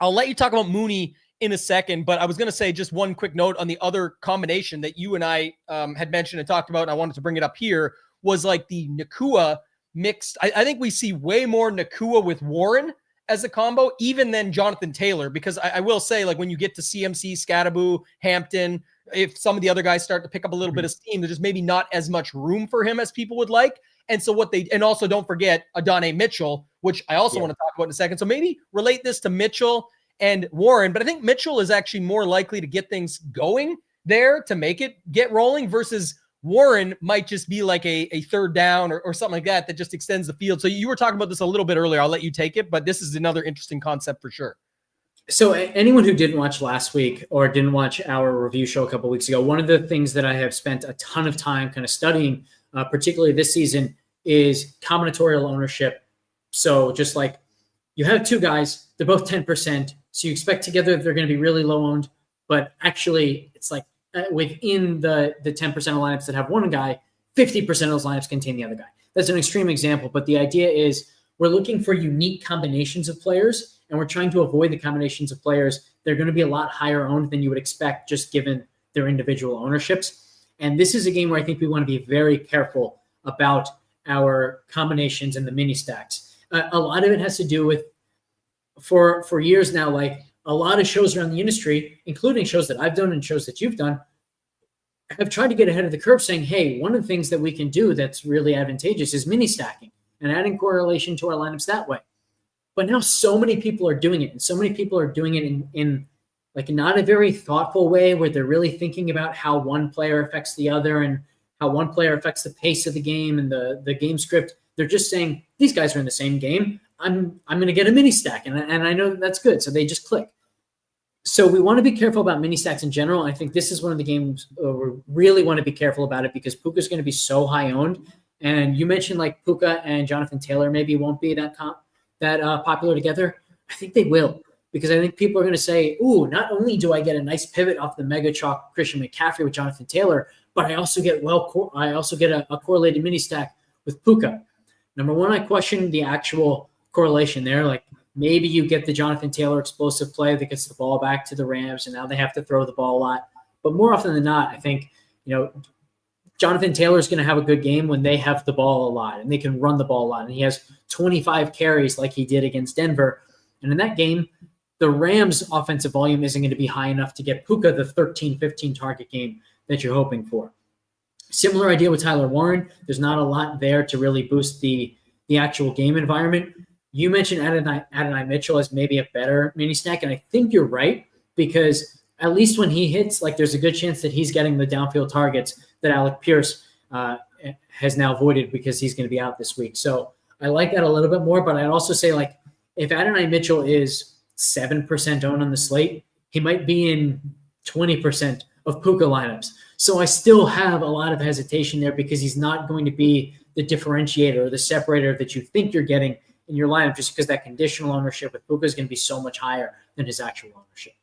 A: I'll let you talk about Mooney in a second, but I was going to say just one quick note on the other combination that you and I had mentioned and talked about, and I wanted to bring it up here, was the Nacua mixed. I think we see way more Nacua with Warren as a combo, even than Jonathan Taylor, because I will say, when you get to CMC, Scadaboo, Hampton, if some of the other guys start to pick up a little bit of steam, there's just maybe not as much room for him as people would like. And so and also don't forget Adonai Mitchell, which I also want to talk about in a second. So maybe relate this to Mitchell and Warren, but I think Mitchell is actually more likely to get things going there to make it get rolling versus Warren might just be like a third down or something like that just extends the field. So you were talking about this a little bit earlier. I'll let you take it, but this is another interesting concept for sure.
B: So anyone who didn't watch last week or didn't watch our review show a couple of weeks ago, one of the things that I have spent a ton of time kind of studying, particularly this season, is combinatorial ownership. So just like you have two guys, they're both 10%. So you expect together they're going to be really low owned, but actually it's like within the 10% of lineups that have one guy, 50% of those lineups contain the other guy. That's an extreme example, but the idea is we're looking for unique combinations of players, and we're trying to avoid the combinations of players that are going to be a lot higher owned than you would expect just given their individual ownerships. And this is a game where I think we want to be very careful about our combinations and the mini stacks. A lot of it has to do with, for years now, like a lot of shows around the industry, including shows that I've done and shows that you've done, have tried to get ahead of the curve saying, hey, one of the things that we can do that's really advantageous is mini stacking and adding correlation to our lineups that way. But now so many people are doing it, and so many people are doing it in like not a very thoughtful way where they're really thinking about how one player affects the other and how one player affects the pace of the game and the game script. They're just saying, these guys are in the same game. I'm going to get a mini stack, and I know that's good. So they just click. So we want to be careful about mini stacks in general. I think this is one of the games we really want to be careful about it because Puka is going to be so high owned. And you mentioned like Puka and Jonathan Taylor maybe won't be that popular together. I think they will, because I think people are going to say, ooh, not only do I get a nice pivot off the mega chalk Christian McCaffrey with Jonathan Taylor, but I also get a correlated mini stack with Puka. Number one, I question the actual correlation there. Like maybe you get the Jonathan Taylor explosive play that gets the ball back to the Rams, and now they have to throw the ball a lot. But more often than not, I think, Jonathan Taylor is going to have a good game when they have the ball a lot and they can run the ball a lot. And he has 25 carries like he did against Denver. And in that game, the Rams' offensive volume isn't going to be high enough to get Puka the 13, 15 target game that you're hoping for. Similar idea with Tyler Warren. There's not a lot there to really boost the actual game environment. You mentioned Adonai Mitchell as maybe a better mini stack, and I think you're right, because at least when he hits, like there's a good chance that he's getting the downfield targets that Alec Pierce has now avoided because he's going to be out this week. So I like that a little bit more, but I'd also say like if Adonai Mitchell is 7% owned on the slate, he might be in 20% of Puka lineups. So I still have a lot of hesitation there because he's not going to be the differentiator or the separator that you think you're getting in your lineup just because that conditional ownership with Puka is going to be so much higher than his actual ownership.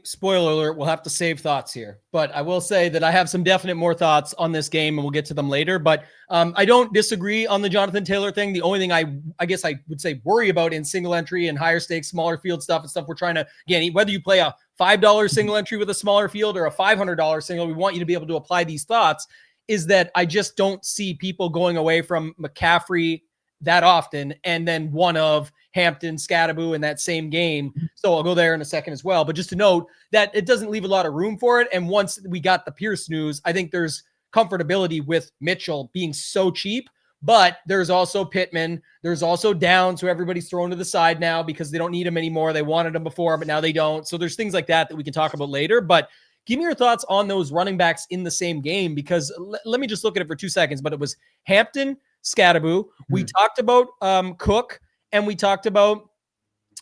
A: Spoiler alert, we'll have to save thoughts here, but I will say that I have some definite more thoughts on this game and we'll get to them later. But I don't disagree on the Jonathan Taylor thing. The only thing I guess I would say worry about in single entry and higher stakes, smaller field stuff and stuff we're trying to, again, whether you play a $5 single entry with a smaller field or a $500 single, we want you to be able to apply these thoughts, is that I just don't see people going away from McCaffrey that often and then one of Hampton, Scadaboo in that same game. So I'll go there in a second as well. But just to note that it doesn't leave a lot of room for it. And once we got the Pierce news, I think there's comfortability with Mitchell being so cheap. But there's also Pittman. There's also Downs, who everybody's thrown to the side now because they don't need him anymore. They wanted him before, but now they don't. So there's things like that we can talk about later. But give me your thoughts on those running backs in the same game, because let me just look at it for 2 seconds. But it was Hampton, Scadaboo. We talked about Cook. And we talked about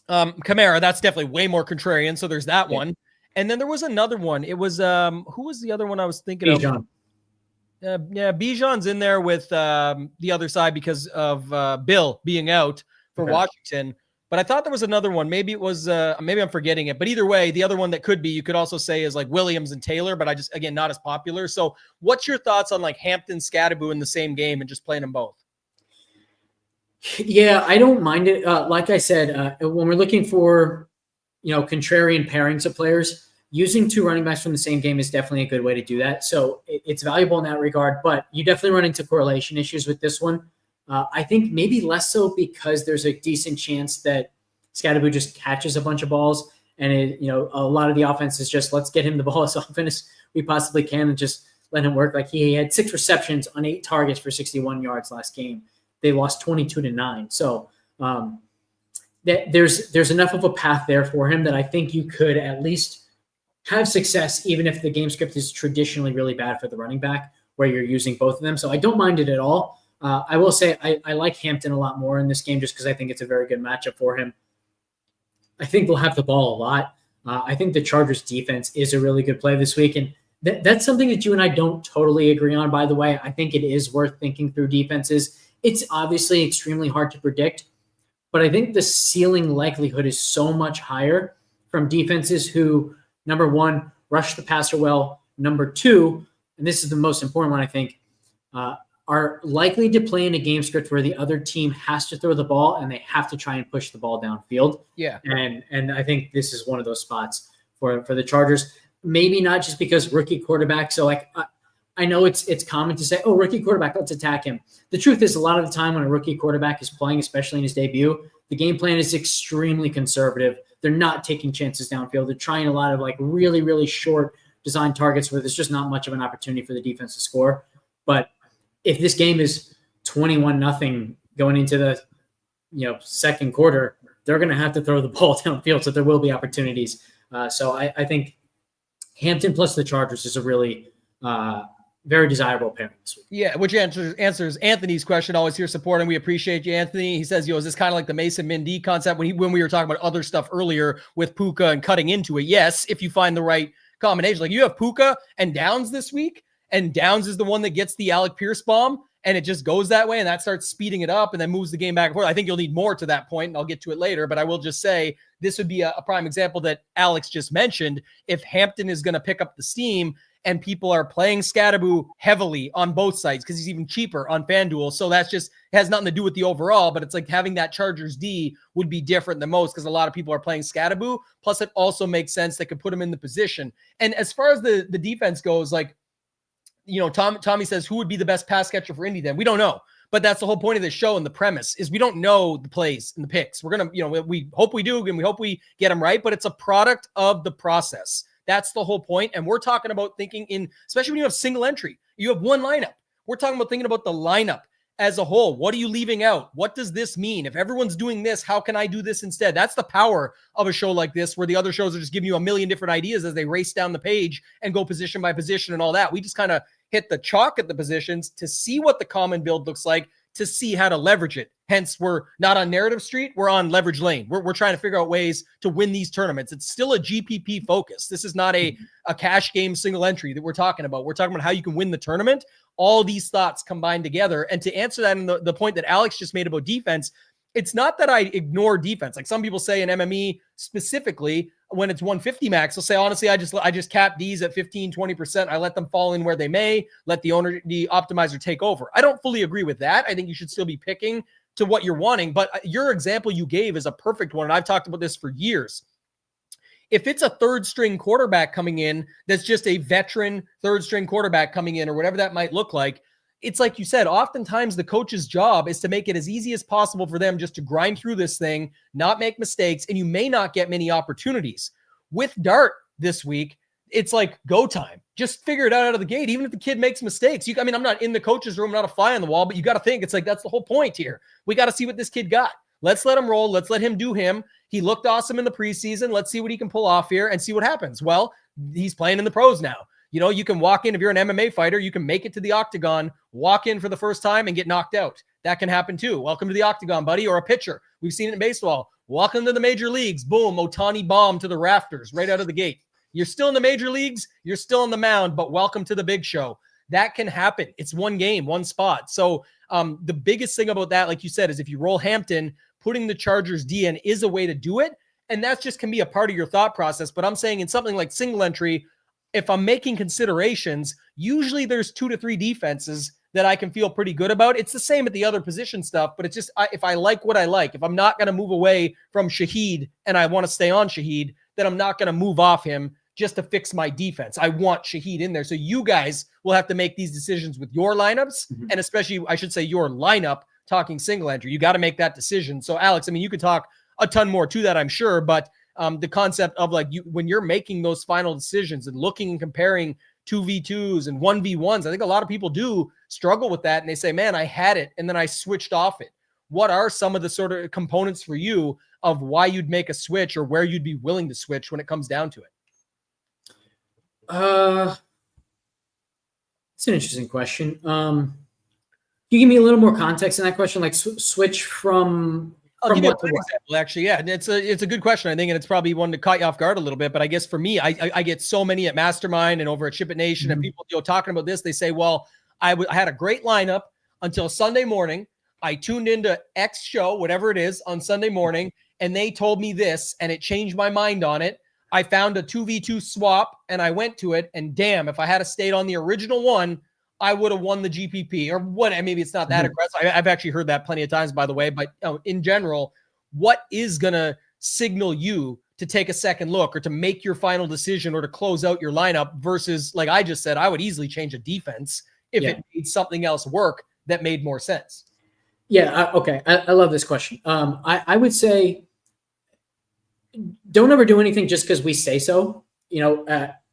A: Kamara. That's definitely way more contrarian. So there's that one. And then there was another one. It was, who was the other one I was thinking
B: Bijan.
A: of? Bijan's in there with the other side because of Bill being out for Washington. But I thought there was another one. Maybe it was, maybe I'm forgetting it. But either way, the other one that could be, you could also say is like Williams and Taylor, but again, not as popular. So what's your thoughts on like Hampton, Scadaboo in the same game and just playing them both?
B: Yeah, I don't mind it. Like I said, when we're looking for, contrarian pairings of players, using two running backs from the same game is definitely a good way to do that. So it's valuable in that regard, but you definitely run into correlation issues with this one. I think maybe less so because there's a decent chance that Scadaboo just catches a bunch of balls, and a lot of the offense is just let's get him the ball as often as we possibly can and just let him work. Like he had 6 receptions on 8 targets for 61 yards last game. They lost 22-9. So there's enough of a path there for him that I think you could at least have success, even if the game script is traditionally really bad for the running back. where you're using both of them. So I don't mind it at all. I will say I like Hampton a lot more in this game just because I think it's a very good matchup for him. I think they'll have the ball a lot. I think the Chargers defense is a really good play this week. And that's something that you and I don't totally agree on, by the way. I think it is worth thinking through defenses. It's obviously extremely hard to predict, but I think the ceiling likelihood is so much higher from defenses who, number one, rush the passer well. Number two, and this is the most important one, I think, are likely to play in a game script where the other team has to throw the ball and they have to try and push the ball downfield.
A: Yeah.
B: And I think this is one of those spots for the Chargers. Maybe not just because rookie quarterback. So like, I know it's common to say, oh, rookie quarterback, let's attack him. The truth is a lot of the time when a rookie quarterback is playing, especially in his debut, the game plan is extremely conservative. They're not taking chances downfield. They're trying a lot of like really, really short design targets where there's just not much of an opportunity for the defense to score. But if this game is 21-0 going into the second quarter, they're going to have to throw the ball downfield. So there will be opportunities. So I think Hampton plus the Chargers is a really very desirable pairing this week.
A: Yeah, which answers Anthony's question. Always here supporting. We appreciate you, Anthony. He says, is this kind of like the Mason Mindy concept when we were talking about other stuff earlier with Puka and cutting into it? Yes, if you find the right combination. Like you have Puka and Downs this week, and Downs is the one that gets the Alec Pierce bomb, and it just goes that way, and that starts speeding it up and then moves the game back and forth. I think you'll need more to that point, and I'll get to it later, but I will just say this would be a prime example that Alex just mentioned. If Hampton is going to pick up the steam and people are playing Scatterboo heavily on both sides because he's even cheaper on FanDuel, so that's just has nothing to do with the overall, but it's like having that Chargers D would be different than most because a lot of people are playing Scatterboo. Plus, it also makes sense they could put him in the position. And as far as the defense goes, like, Tommy says, who would be the best pass catcher for Indy then? We don't know. But that's the whole point of this show, and the premise is we don't know the plays and the picks. We're going to, we hope we do, and we hope we get them right, but it's a product of the process. That's the whole point. And we're talking about thinking especially when you have single entry, you have one lineup. We're talking about thinking about the lineup as a whole. What are you leaving out? What does this mean? If everyone's doing this, how can I do this instead? That's the power of a show like this, where the other shows are just giving you a million different ideas as they race down the page and go position by position and all that. We just kind of hit the chalk at the positions to see what the common build looks like, to see how to leverage it. Hence, we're not on narrative street. We're on leverage lane. We're trying to figure out ways to win these tournaments. It's still a GPP focus. This is not a cash game single entry that we're talking about. We're talking about how you can win the tournament. All these thoughts combined together. And to answer that, in the point that Alex just made about defense, it's not that I ignore defense. Like some people say in MME specifically, when it's 150 max, they'll say, honestly, I just cap these at 15, 20%. I let them fall in where they may, let the optimizer take over. I don't fully agree with that. I think you should still be picking to what you're wanting. But your example you gave is a perfect one. And I've talked about this for years. If it's a third string quarterback coming in, that's just a veteran third string quarterback coming in, or whatever that might look like, it's like you said, oftentimes the coach's job is to make it as easy as possible for them just to grind through this thing, not make mistakes, and you may not get many opportunities. With Dart this week, it's like go time. Just figure it out of the gate, even if the kid makes mistakes. I'm not in the coach's room, not a fly on the wall, but you got to think, it's like that's the whole point here. We got to see what this kid got. Let's let him roll. Let's let him do him. He looked awesome in the preseason. Let's see what he can pull off here and see what happens. Well, he's playing in the pros now. You can walk in, if you're an MMA fighter, you can make it to the octagon, walk in for the first time and get knocked out. That can happen too. Welcome to the octagon, buddy. Or a pitcher. We've seen it in baseball. Welcome to the major leagues. Boom, Ohtani bomb to the rafters right out of the gate. You're still in the major leagues. You're still on the mound, but welcome to the big show. That can happen. It's one game, one spot. So the biggest thing about that, like you said, is if you roll Hampton, putting the Chargers D in is a way to do it. And that just can be a part of your thought process. But I'm saying in something like single entry, if I'm making considerations, usually there's 2 to 3 defenses that I can feel pretty good about. It's the same at the other position stuff, but it's just if I like what I like, if I'm not going to move away from Shaheed and I want to stay on Shaheed, then I'm not going to move off him just to fix my defense. I want Shaheed in there. So you guys will have to make these decisions with your lineups, and especially, I should say, your lineup, talking single entry. You got to make that decision. So Alex, you could talk a ton more to that, I'm sure, but the concept of when you're making those final decisions and looking and comparing 2v2s and 1v1s, I think a lot of people do struggle with that. And they say, man, I had it and then I switched off it. What are some of the sort of components for you of why you'd make a switch or where you'd be willing to switch when it comes down to it?
B: It's an interesting question. Can you give me a little more context in that question? Like switch from
A: I'll give you
B: what
A: an
B: to what?
A: example, actually. Yeah, and it's a good question, I think, and it's probably one to caught you off guard a little bit. But I guess for me, I get so many at Mastermind and over at SHIPIT Nation, and people talking about this. They say, well, I had a great lineup until Sunday morning. I tuned into X show, whatever it is, on Sunday morning, and they told me this, and it changed my mind on it. I found a 2v2 swap, and I went to it, and damn, if I had stayed on the original one, I would have won the GPP or what. Maybe it's not that aggressive. I've actually heard that plenty of times, by the way. But in general, what is going to signal you to take a second look or to make your final decision or to close out your lineup versus, like I just said, I would easily change a defense if it made something else work that made more sense.
B: Yeah. Okay. I love this question. I would say don't ever do anything just because we say so.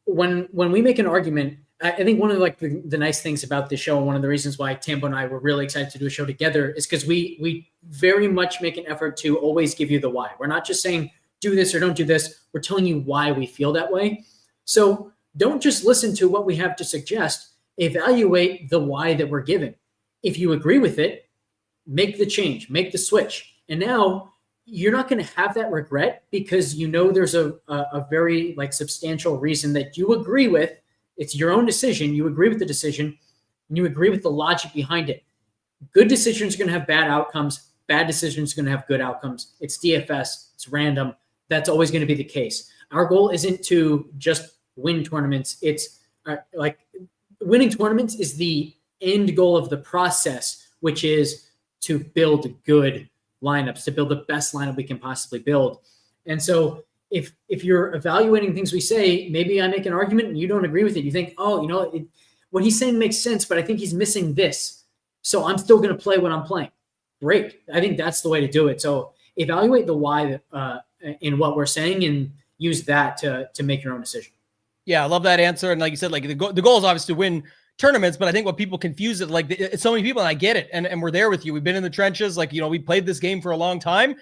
B: When we make an argument, I think one of the nice things about this show, and one of the reasons why Tambo and I were really excited to do a show together, is because we very much make an effort to always give you the why. We're not just saying do this or don't do this. We're telling you why we feel that way. So don't just listen to what we have to suggest. Evaluate the why that we're giving. If you agree with it, make the change, make the switch. And now you're not going to have that regret because there's a very substantial reason that you agree with. It's your own decision. You agree with the decision, and you agree with the logic behind it. Good decisions are going to have bad outcomes. Bad decisions are going to have good outcomes. It's DFS. It's random. That's always going to be the case. Our goal isn't to just win tournaments. It's winning tournaments is the end goal of the process, which is to build good lineups, to build the best lineup we can possibly build. And so if you're evaluating things we say, maybe I make an argument and you don't agree with it. You think, what he's saying makes sense, but I think he's missing this. So I'm still going to play what I'm playing. Great. I think that's the way to do it. So evaluate the why in what we're saying and use that to make your own decision. Yeah,
A: I love that answer. And like you said, the goal is obviously to win tournaments, but I think what people confuse it, it's so many people, and I get it. And we're there with you. We've been in the trenches. We played this game for a long time.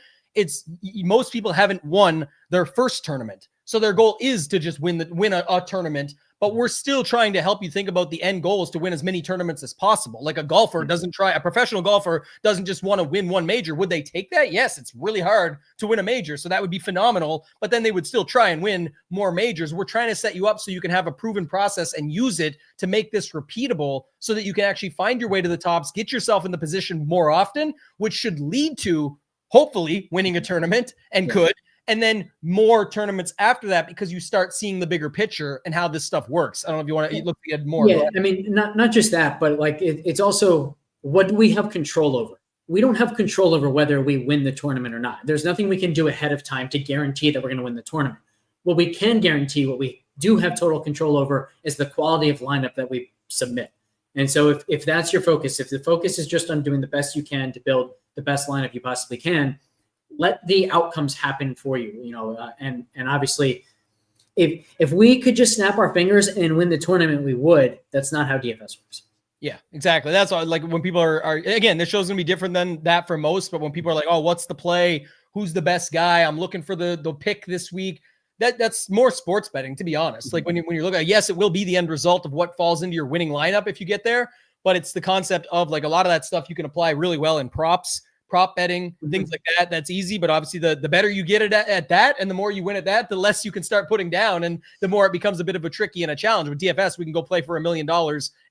A: Most people haven't won their first tournament. So their goal is to just win a tournament, but we're still trying to help you think about the end goal is to win as many tournaments as possible. Like a professional golfer doesn't just want to win one major. Would they take that? Yes, it's really hard to win a major. So that would be phenomenal, but then they would still try and win more majors. We're trying to set you up so you can have a proven process and use it to make this repeatable so that you can actually find your way to the tops, get yourself in the position more often, which should lead to hopefully winning a tournament and then more tournaments after that, because you start seeing the bigger picture and how this stuff works. I don't know if you want to look at more.
B: Yeah, I mean, not just that, but it's also what do we have control over? We don't have control over whether we win the tournament or not. There's nothing we can do ahead of time to guarantee that we're going to win the tournament. What we can guarantee, what we do have total control over, is the quality of lineup that we submit. And so if that's your focus, if the focus is just on doing the best you can to build the best lineup you possibly can, let the outcomes happen for you, and obviously if we could just snap our fingers and win the tournament, we would. That's not how DFS works.
A: Yeah, exactly. That's why, when people are again, this show's going to be different than that for most, but when people are like, oh, what's the play? Who's the best guy? I'm looking for the pick this week. That's more sports betting, to be honest.
B: Mm-hmm.
A: When you're looking at, yes, it will be the end result of what falls into your winning lineup if you get there, but it's the concept of a lot of that stuff you can apply really well in prop betting, things like that. That's easy, but obviously the better you get at that and the more you win at that, the less you can start putting down, and the more it becomes a bit of a tricky and a challenge. With DFS, we can go play for $1 million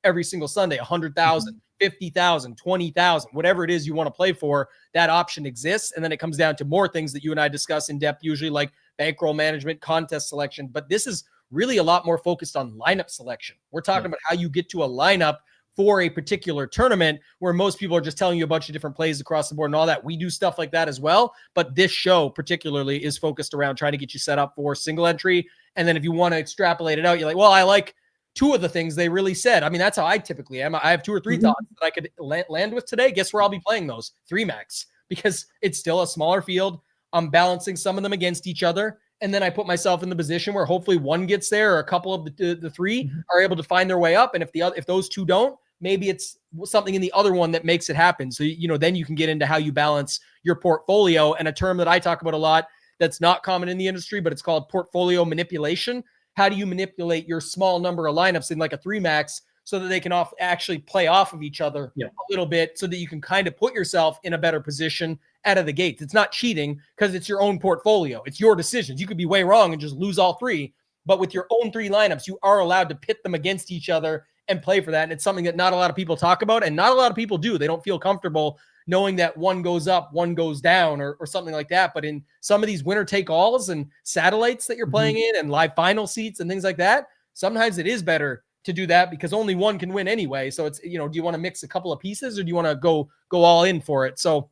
A: every single Sunday, 100,000, 50,000, 20,000, whatever it is you want to play for. That option exists, and then it comes down to more things that you and I discuss in depth, usually like bankroll management, contest selection. But this is really a lot more focused on lineup selection. We're talking about how you get to a lineup for a particular tournament, where most people are just telling you a bunch of different plays across the board and all that. We do stuff like that as well, but this show particularly is focused around trying to get you set up for single entry. And then if you want to extrapolate it out, you're like, well, I like two of the things they really said. I mean, that's how I typically am. I have two or three thoughts that I could land with today. Guess where I'll be playing those? 3 max, because it's still a smaller field. I'm balancing some of them against each other. And then I put myself in the position where hopefully one gets there, or a couple of the three are able to find their way up. And if those two don't, maybe it's something in the other one that makes it happen. So, then you can get into how you balance your portfolio, and a term that I talk about a lot that's not common in the industry, but it's called portfolio manipulation. How do you manipulate your small number of lineups in like a 3 max so that they can actually play off of each other a little bit so that you can kind of put yourself in a better position out of the gates. It's not cheating because it's your own portfolio. It's your decisions. You could be way wrong and just lose all three, but with your own three lineups, you are allowed to pit them against each other and play for that. And it's something that not a lot of people talk about and not a lot of people do. They don't feel comfortable knowing that one goes up, one goes down or something like that. But in some of these winner take alls and satellites that you're playing in and live final seats and things like that, sometimes it is better to do that because only one can win anyway. So it's, do you want to mix a couple of pieces or do you want to go all in for it? So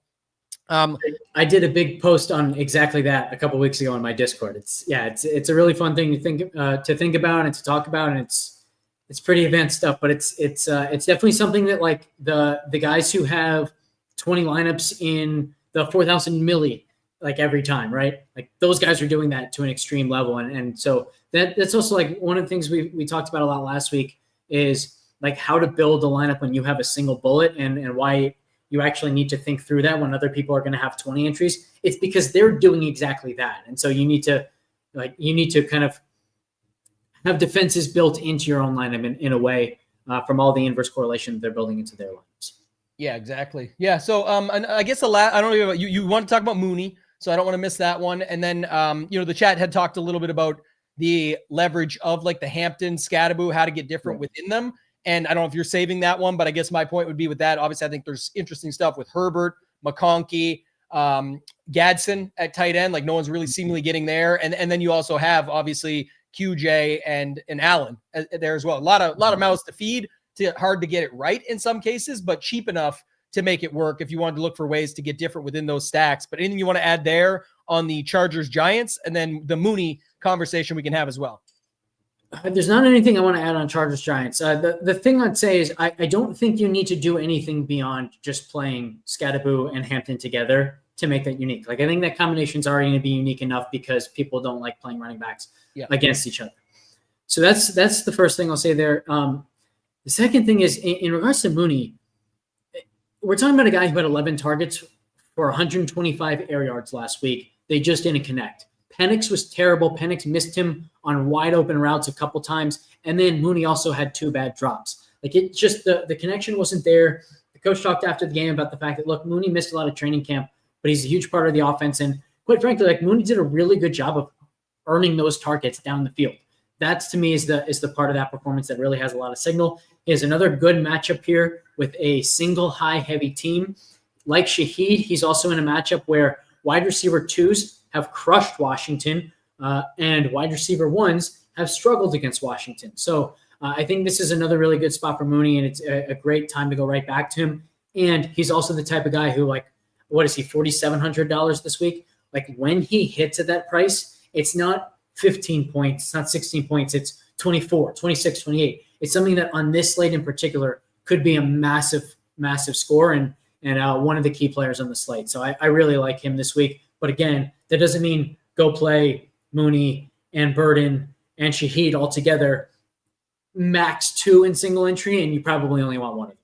B: I did a big post on exactly that a couple of weeks ago on my Discord. It's a really fun thing to think about and to talk about. And it's pretty advanced stuff, but it's definitely something that like the guys who have 20 lineups in the 4,000 milli, like every time, right? Like those guys are doing that to an extreme level. And so that's also like one of the things we talked about a lot last week is like how to build a lineup when you have a single bullet and why you actually need to think through that when other people are going to have 20 entries. It's because they're doing exactly that. And so you need to kind of have defenses built into your own lineup in a way from all the inverse correlation they're building into their lineups.
A: Yeah, exactly. Yeah. So, and I guess I don't know, you want to talk about Mooney, so I don't want to miss that one. And then, the chat had talked a little bit about the leverage of like the Hampton, Scadaboo, how to get different within them. And I don't know if you're saving that one, but I guess my point would be with that. Obviously, I think there's interesting stuff with Herbert, McConkey, Gadsden at tight end. Like no one's really seemingly getting there. And then you also have obviously QJ and Allen there as well. A lot of mouths to feed. Hard to get it right in some cases, but cheap enough to make it work if you wanted to look for ways to get different within those stacks. But anything you want to add there on the Chargers Giants and then the Mooney conversation we can have as well?
B: There's not anything I want to add on Chargers Giants. The thing I'd say is I don't think you need to do anything beyond just playing Scadaboo and Hampton together to make that unique. Like I think that combination's already going to be unique enough because people don't like playing running backs against each other. So that's the first thing I'll say there. The second thing is in regards to Mooney, we're talking about a guy who had 11 targets for 125 air yards last week. They just didn't connect. Penix was terrible. Penix missed him on wide open routes a couple times. And then Mooney also had 2 bad drops. Like it just, the connection wasn't there. The coach talked after the game about the fact that, look, Mooney missed a lot of training camp, but he's a huge part of the offense. And quite frankly, like Mooney did a really good job of earning those targets down the field. That's to me is the part of that performance that really has a lot of signal. Is another good matchup here with a single high heavy team. Like Shaheed, he's also in a matchup where wide receiver 2s have crushed Washington and wide receiver 1s have struggled against Washington. So I think this is another really good spot for Mooney, and it's a great time to go right back to him. And he's also the type of guy who, like, what is he, $4,700 this week? Like when he hits at that price, it's not 15 points, it's not 16 points, it's 24, 26, 28. It's something that on this slate in particular could be a massive, massive score and one of the key players on the slate. So I really like him this week. But again, that doesn't mean go play Mooney and Burden and Shaheed all together, max 2 in single entry, and you probably only want one of them.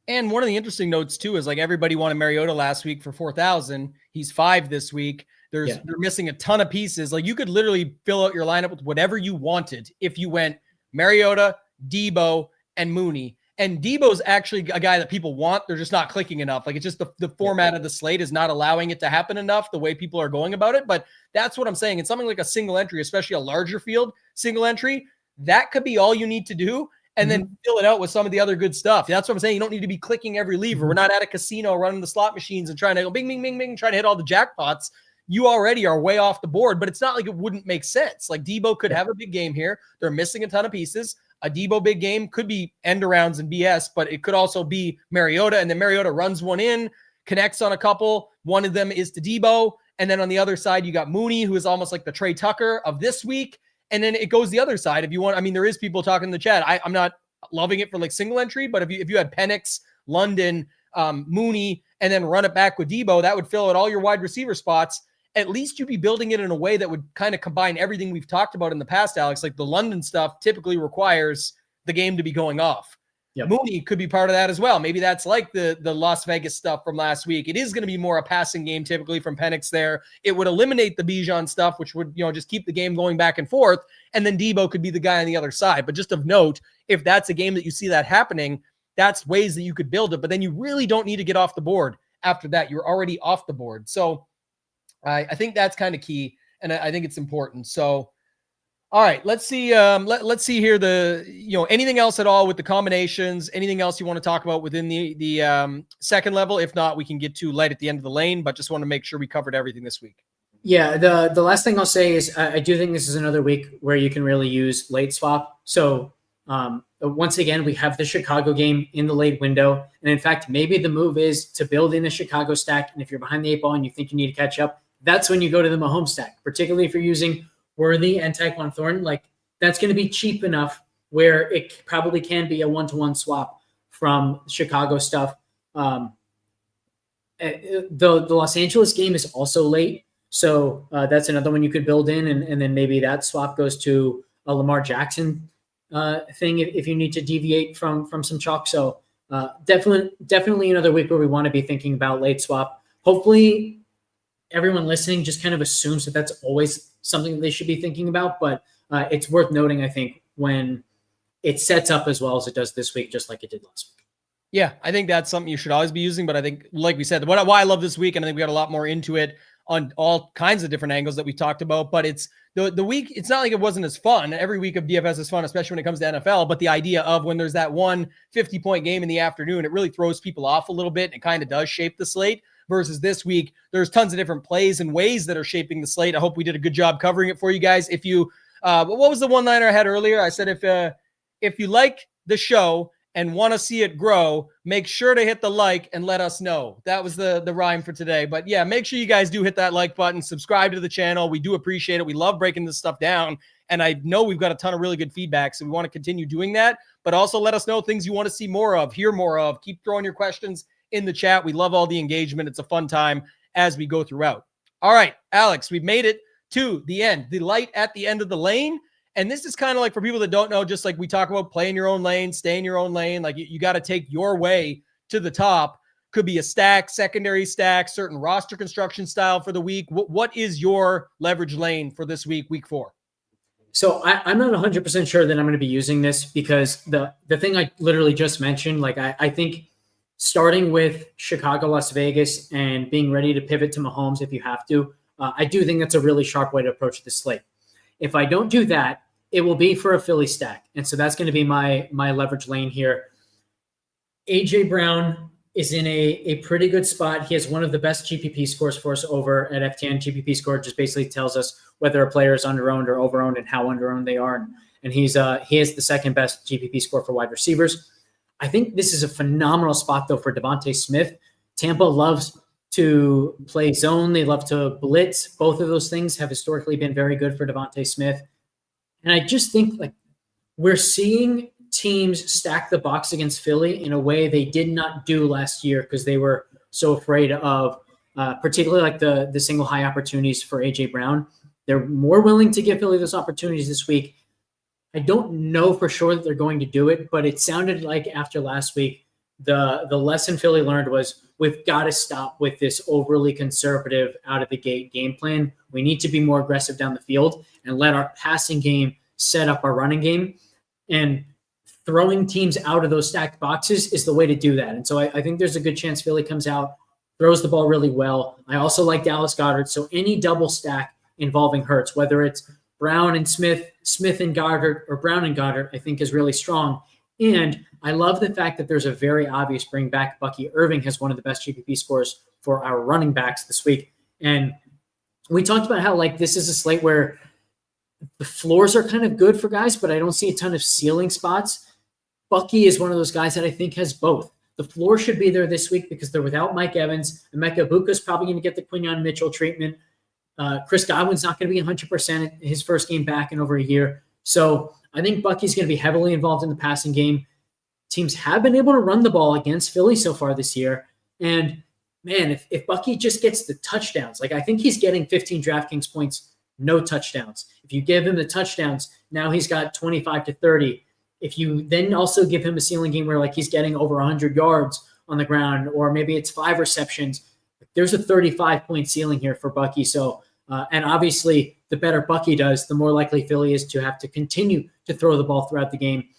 A: And one of the interesting notes too is like everybody wanted Mariota last week for 4,000. He's 5 this week. They're missing a ton of pieces. Like you could literally fill out your lineup with whatever you wanted if you went Mariota, Debo, and Mooney. And Debo's actually a guy that people want. They're just not clicking enough. Like it's just the format of the slate is not allowing it to happen enough the way people are going about it. But that's what I'm saying. It's something like a single entry, especially a larger field single entry. That could be all you need to do. And then fill it out with some of the other good stuff. That's what I'm saying. You don't need to be clicking every lever. We're not at a casino running the slot machines and trying to go bing, bing, bing, bing, trying to hit all the jackpots. You already are way off the board, but it's not like it wouldn't make sense. Like Debo could have a big game here. They're missing a ton of pieces. A Debo big game could be end arounds and BS, but it could also be Mariota. And then Mariota runs one in, connects on a couple. One of them is to Debo. And then on the other side, you got Mooney, who is almost like the Trey Tucker of this week. And then it goes the other side. If you want, I mean, there is people talking in the chat. I'm not loving it for like single entry, but if you had Penix, London, Mooney, and then run it back with Debo, that would fill out all your wide receiver spots. At least you'd be building it in a way that would kind of combine everything we've talked about in the past, Alex. Like the London stuff typically requires the game to be going off. Mooney could be part of that as well. Maybe that's like the Las Vegas stuff from last week. It is going to be more a passing game typically from Penix there. It would eliminate the Bijan stuff, which would, just keep the game going back and forth. And then Debo could be the guy on the other side. But just of note, if that's a game that you see that happening, that's ways that you could build it. But then you really don't need to get off the board after that. You're already off the board. So I think that's kind of key, and I think it's important. So, all right, let's see. Let's see here. Anything else at all with the combinations? Anything else you want to talk about within the second level? If not, we can get to light at the end of the lane. But just want to make sure we covered everything this week.
B: Yeah, the last thing I'll say is I do think this is another week where you can really use late swap. So once again, we have the Chicago game in the late window. And in fact, maybe the move is to build in a Chicago stack. And if you're behind the 8 ball and you think you need to catch up, that's when you go to the Mahomes stack, particularly if you're using Worthy and Tyquan Thornton. Like, that's going to be cheap enough where it probably can be a 1-to-1 swap from Chicago stuff. The Los Angeles game is also late. So that's another one you could build in, and then maybe that swap goes to a Lamar Jackson thing if you need to deviate from some chalk. So definitely another week where we want to be thinking about late swap. Hopefully everyone listening just kind of assumes that that's always something that they should be thinking about, but it's worth noting, I think, when it sets up as well as it does this week, just like it did last week.
A: Yeah, I think that's something you should always be using. But I think, like we said, why I love this week, and I think we got a lot more into it on all kinds of different angles that we talked about. But it's the week, it's not like it wasn't as fun. Every week of DFS is fun, especially when it comes to NFL. But the idea of when there's that 50-point game in the afternoon, it really throws people off a little bit. And it kind of does shape the slate. Versus this week, there's tons of different plays and ways that are shaping the slate. I hope we did a good job covering it for you guys. If you, what was the one-liner I had earlier? I said, if you like the show and want to see it grow, make sure to hit the like and let us know. That was the rhyme for today. But yeah, make sure you guys do hit that like button, subscribe to the channel. We do appreciate it. We love breaking this stuff down. And I know we've got a ton of really good feedback, so we want to continue doing that. But also let us know things you want to see more of, hear more of. Keep throwing your questions in the chat. We love all the engagement. It's a fun time as we go throughout. All right, Alex, we've made it to the end, the light at the end of the lane. And this is kind of like, for people that don't know, just like we talk about, play in your own lane, stay in your own lane. Like you got to take your way to the top. Could be a stack, secondary stack, certain roster construction style for the week. What is your leverage lane for this week, week 4?
B: So I'm not 100% sure that I'm going to be using this, because the thing I literally just mentioned, like I think starting with Chicago, Las Vegas, and being ready to pivot to Mahomes if you have to, I do think that's a really sharp way to approach the slate. If I don't do that, it will be for a Philly stack. And so that's going to be my leverage lane here. A.J. Brown is in a pretty good spot. He has one of the best GPP scores for us over at FTN. GPP score just basically tells us whether a player is underowned or overowned and how underowned they are. And he is the second best GPP score for wide receivers. I think this is a phenomenal spot, though, for Devontae Smith. Tampa loves to play zone. They love to blitz. Both of those things have historically been very good for Devontae Smith. And I just think, like, we're seeing teams stack the box against Philly in a way they did not do last year, because they were so afraid of particularly like the single high opportunities for A.J. Brown. They're more willing to give Philly those opportunities this week. I don't know for sure that they're going to do it, but it sounded like after last week, the lesson Philly learned was, we've got to stop with this overly conservative out of the gate game plan. We need to be more aggressive down the field and let our passing game set up our running game. And throwing teams out of those stacked boxes is the way to do that. And so I think there's a good chance Philly comes out, throws the ball really well. I also like Dallas Goedert. So any double stack involving Hurts, whether it's Brown and Smith, Smith and Goddard, or Brown and Goddard, I think is really strong. And I love the fact that there's a very obvious bring back. Bucky Irving has one of the best GPP scores for our running backs this week. And we talked about how, like, this is a slate where the floors are kind of good for guys, but I don't see a ton of ceiling spots. Bucky is one of those guys that I think has both. The floor should be there this week because they're without Mike Evans. Emeka Egbuka's probably going to get the Quinyon Mitchell treatment. Chris Godwin's not going to be 100% his first game back in over a year. So I think Bucky's going to be heavily involved in the passing game. Teams have been able to run the ball against Philly so far this year. And man, if Bucky just gets the touchdowns, like I think he's getting 15 DraftKings points, no touchdowns. If you give him the touchdowns, now he's got 25 to 30. If you then also give him a ceiling game where like he's getting over 100 yards on the ground, or maybe it's 5 receptions, there's a 35-point ceiling here for Bucky. So, and obviously the better Bucky does, the more likely Philly is to have to continue to throw the ball throughout the game.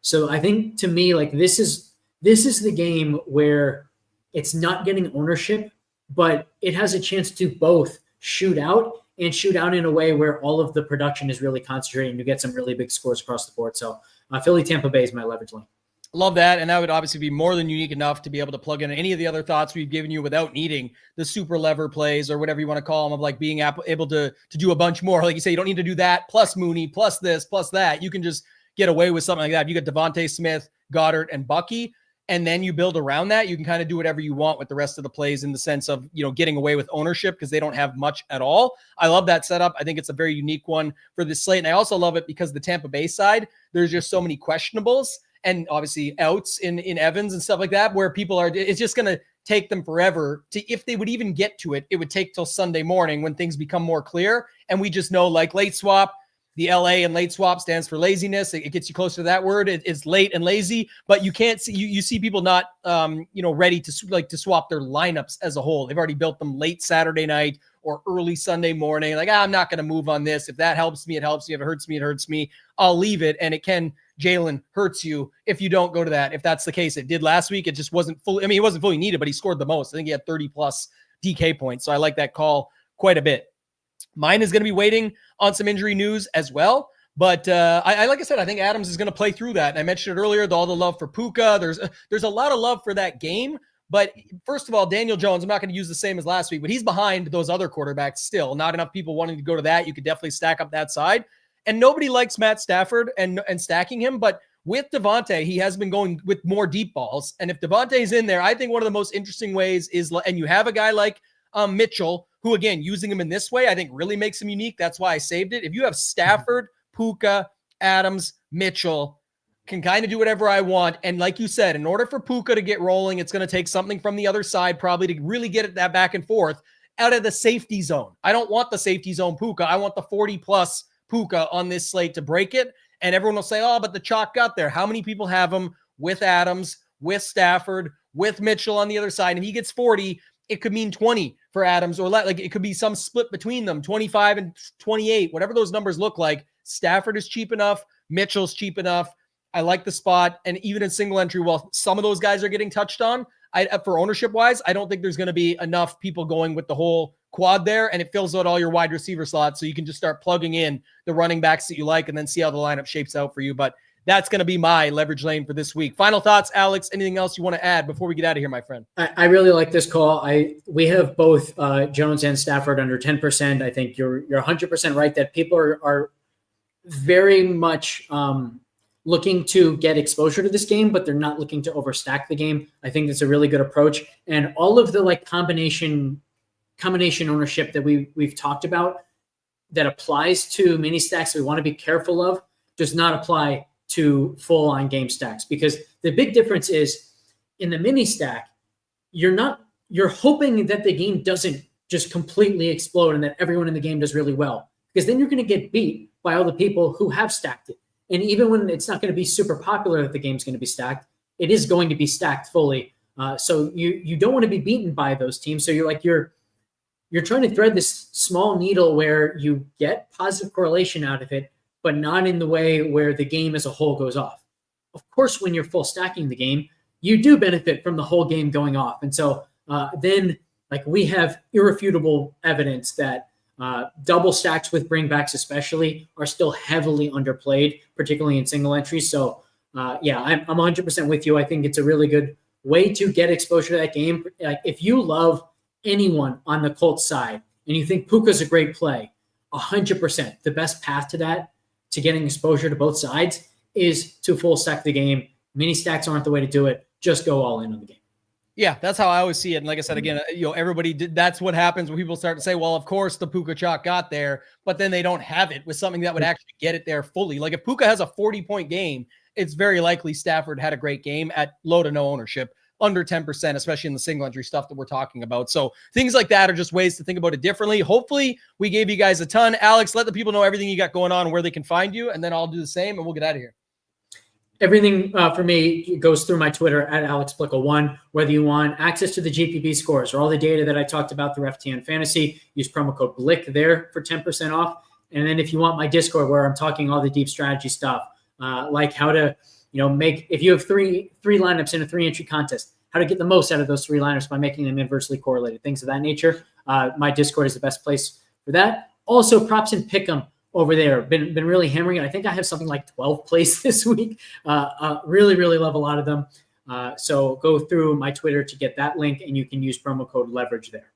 B: So I think to me, like this is the game where it's not getting ownership, but it has a chance to both shoot out in a way where all of the production is really concentrated and you get some really big scores across the board. So Philly Tampa Bay is my leverage lane.
A: Love that. And that would obviously be more than unique enough to be able to plug in any of the other thoughts we've given you without needing the super lever plays or whatever you want to call them, of like being able to do a bunch more. Like you say, you don't need to do that plus Mooney, plus this, plus that. You can just get away with something like that. You got Devontae Smith, Goddard, and Bucky, and then you build around that. You can kind of do whatever you want with the rest of the plays in the sense of, getting away with ownership because they don't have much at all. I love that setup. I think it's a very unique one for this slate. And I also love it because the Tampa Bay side, there's just so many questionables and obviously outs in Evans and stuff like that, where people are, it's just going to take them forever to, if they would even get to it, it would take till Sunday morning when things become more clear. And we just know, like late swap, the LA and late swap stands for laziness. It gets you closer to that word. It's late and lazy, but you can't see, you see people not, ready to swap their lineups as a whole. They've already built them late Saturday night or early Sunday morning. Like, I'm not going to move on this. If that helps me, it helps me. If it hurts me, it hurts me. I'll leave it. And it can, Jalen, hurts you if you don't go to that. If that's the case, it did last week. It just wasn't fully, he wasn't fully needed, but he scored the most. I think he had 30 plus DK points. So I like that call quite a bit. Mine is going to be waiting on some injury news as well. But I like I said, I think Adams is going to play through that. And I mentioned it earlier, all the love for Puka. There's a lot of love for that game. But first of all, Daniel Jones, I'm not going to use the same as last week, but he's behind those other quarterbacks still. Not enough people wanting to go to that. You could definitely stack up that side. And nobody likes Matt Stafford and stacking him. But with Devontae, he has been going with more deep balls. And if Devontae's in there, I think one of the most interesting ways is, and you have a guy like Mitchell, who, again, using him in this way, I think really makes him unique. That's why I saved it. If you have Stafford, Puka, Adams, Mitchell, can kind of do whatever I want. And like you said, in order for Puka to get rolling, it's going to take something from the other side probably to really get it that back and forth out of the safety zone. I don't want the safety zone Puka. I want the 40-plus Puka on this slate to break it. And everyone will say, oh, but the chalk got there. How many people have him with Adams, with Stafford, with Mitchell on the other side? And he gets 40, it could mean 20 for Adams, or like it could be some split between them, 25 and 28, whatever those numbers look like. Stafford is cheap enough. Mitchell's cheap enough. I like the spot. And even in single entry, while some of those guys are getting touched on, for ownership wise, I don't think there's going to be enough people going with the whole quad there, and it fills out all your wide receiver slots. So you can just start plugging in the running backs that you like and then see how the lineup shapes out for you. But that's going to be my leverage lane for this week. Final thoughts, Alex? Anything else you want to add before we get out of here, my friend?
B: I really like this call. We have both Jones and Stafford under 10%. I think you're 100% right that people are very much looking to get exposure to this game, but they're not looking to overstack the game. I think that's a really good approach. And all of the combination ownership that we've talked about that applies to mini stacks we want to be careful of does not apply to full on game stacks, because the big difference is in the mini stack, you're hoping that the game doesn't just completely explode and that everyone in the game does really well, because then you're going to get beat by all the people who have stacked it. And even when it's not going to be super popular that the game's going to be stacked, it is going to be stacked fully. So you don't want to be beaten by those teams. So you're trying to thread this small needle where you get positive correlation out of it, but not in the way where the game as a whole goes off. Of course, when you're full stacking the game, you do benefit from the whole game going off. And so then we have irrefutable evidence that double stacks with bringbacks especially are still heavily underplayed, particularly in single entries. So I'm 100% with you. I think it's a really good way to get exposure to that game. If you love anyone on the Colts side and you think Puka's a great play, 100%, the best path to that, to getting exposure to both sides, is to full stack the game. Mini stacks aren't the way to do it. Just go all in on the game.
A: Yeah, that's how I always see it. And like I said, again, everybody did. That's what happens when people start to say, well, of course the Puka chalk got there, but then they don't have it with something that would actually get it there fully. Like if Puka has a 40-point game, it's very likely Stafford had a great game at low to no ownership, under 10%, especially in the single entry stuff that we're talking about. So things like that are just ways to think about it differently. Hopefully we gave you guys a ton. Alex, let the people know everything you got going on and where they can find you, and then I'll do the same and we'll get out of here.
B: Everything for me goes through my Twitter at Alex Blickle1. Whether you want access to the GPP scores or all the data that I talked about through FTN Fantasy, use promo code Blick there for 10% off. And then if you want my Discord where I'm talking all the deep strategy stuff, like how to if you have three lineups in a 3-entry contest, how to get the most out of those 3 lineups by making them inversely correlated, things of that nature. My Discord is the best place for that. Also, props and pick'em over there. Been really hammering it. I think I have something like 12 plays this week. Really, really love a lot of them. So go through my Twitter to get that link, and you can use promo code leverage there.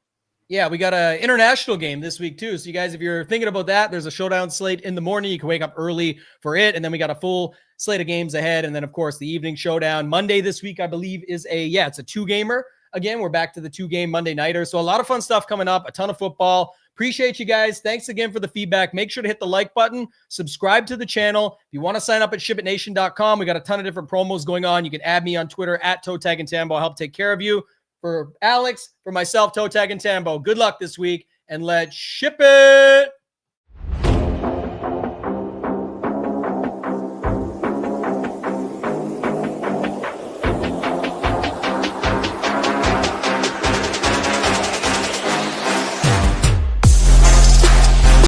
A: Yeah, we got an international game this week too. So you guys, if you're thinking about that, there's a showdown slate in the morning. You can wake up early for it. And then we got a full slate of games ahead. And then of course the evening showdown Monday this week, I believe it's a 2-gamer. Again, we're back to the 2-game Monday nighter. So a lot of fun stuff coming up, a ton of football. Appreciate you guys. Thanks again for the feedback. Make sure to hit the like button, subscribe to the channel. If you want to sign up at SHIPITNation.com, we got a ton of different promos going on. You can add me on Twitter at ToeTagginTambo. I'll help take care of you. For Alex, for myself, ToeTagginTambo, good luck this week, and let's ship it.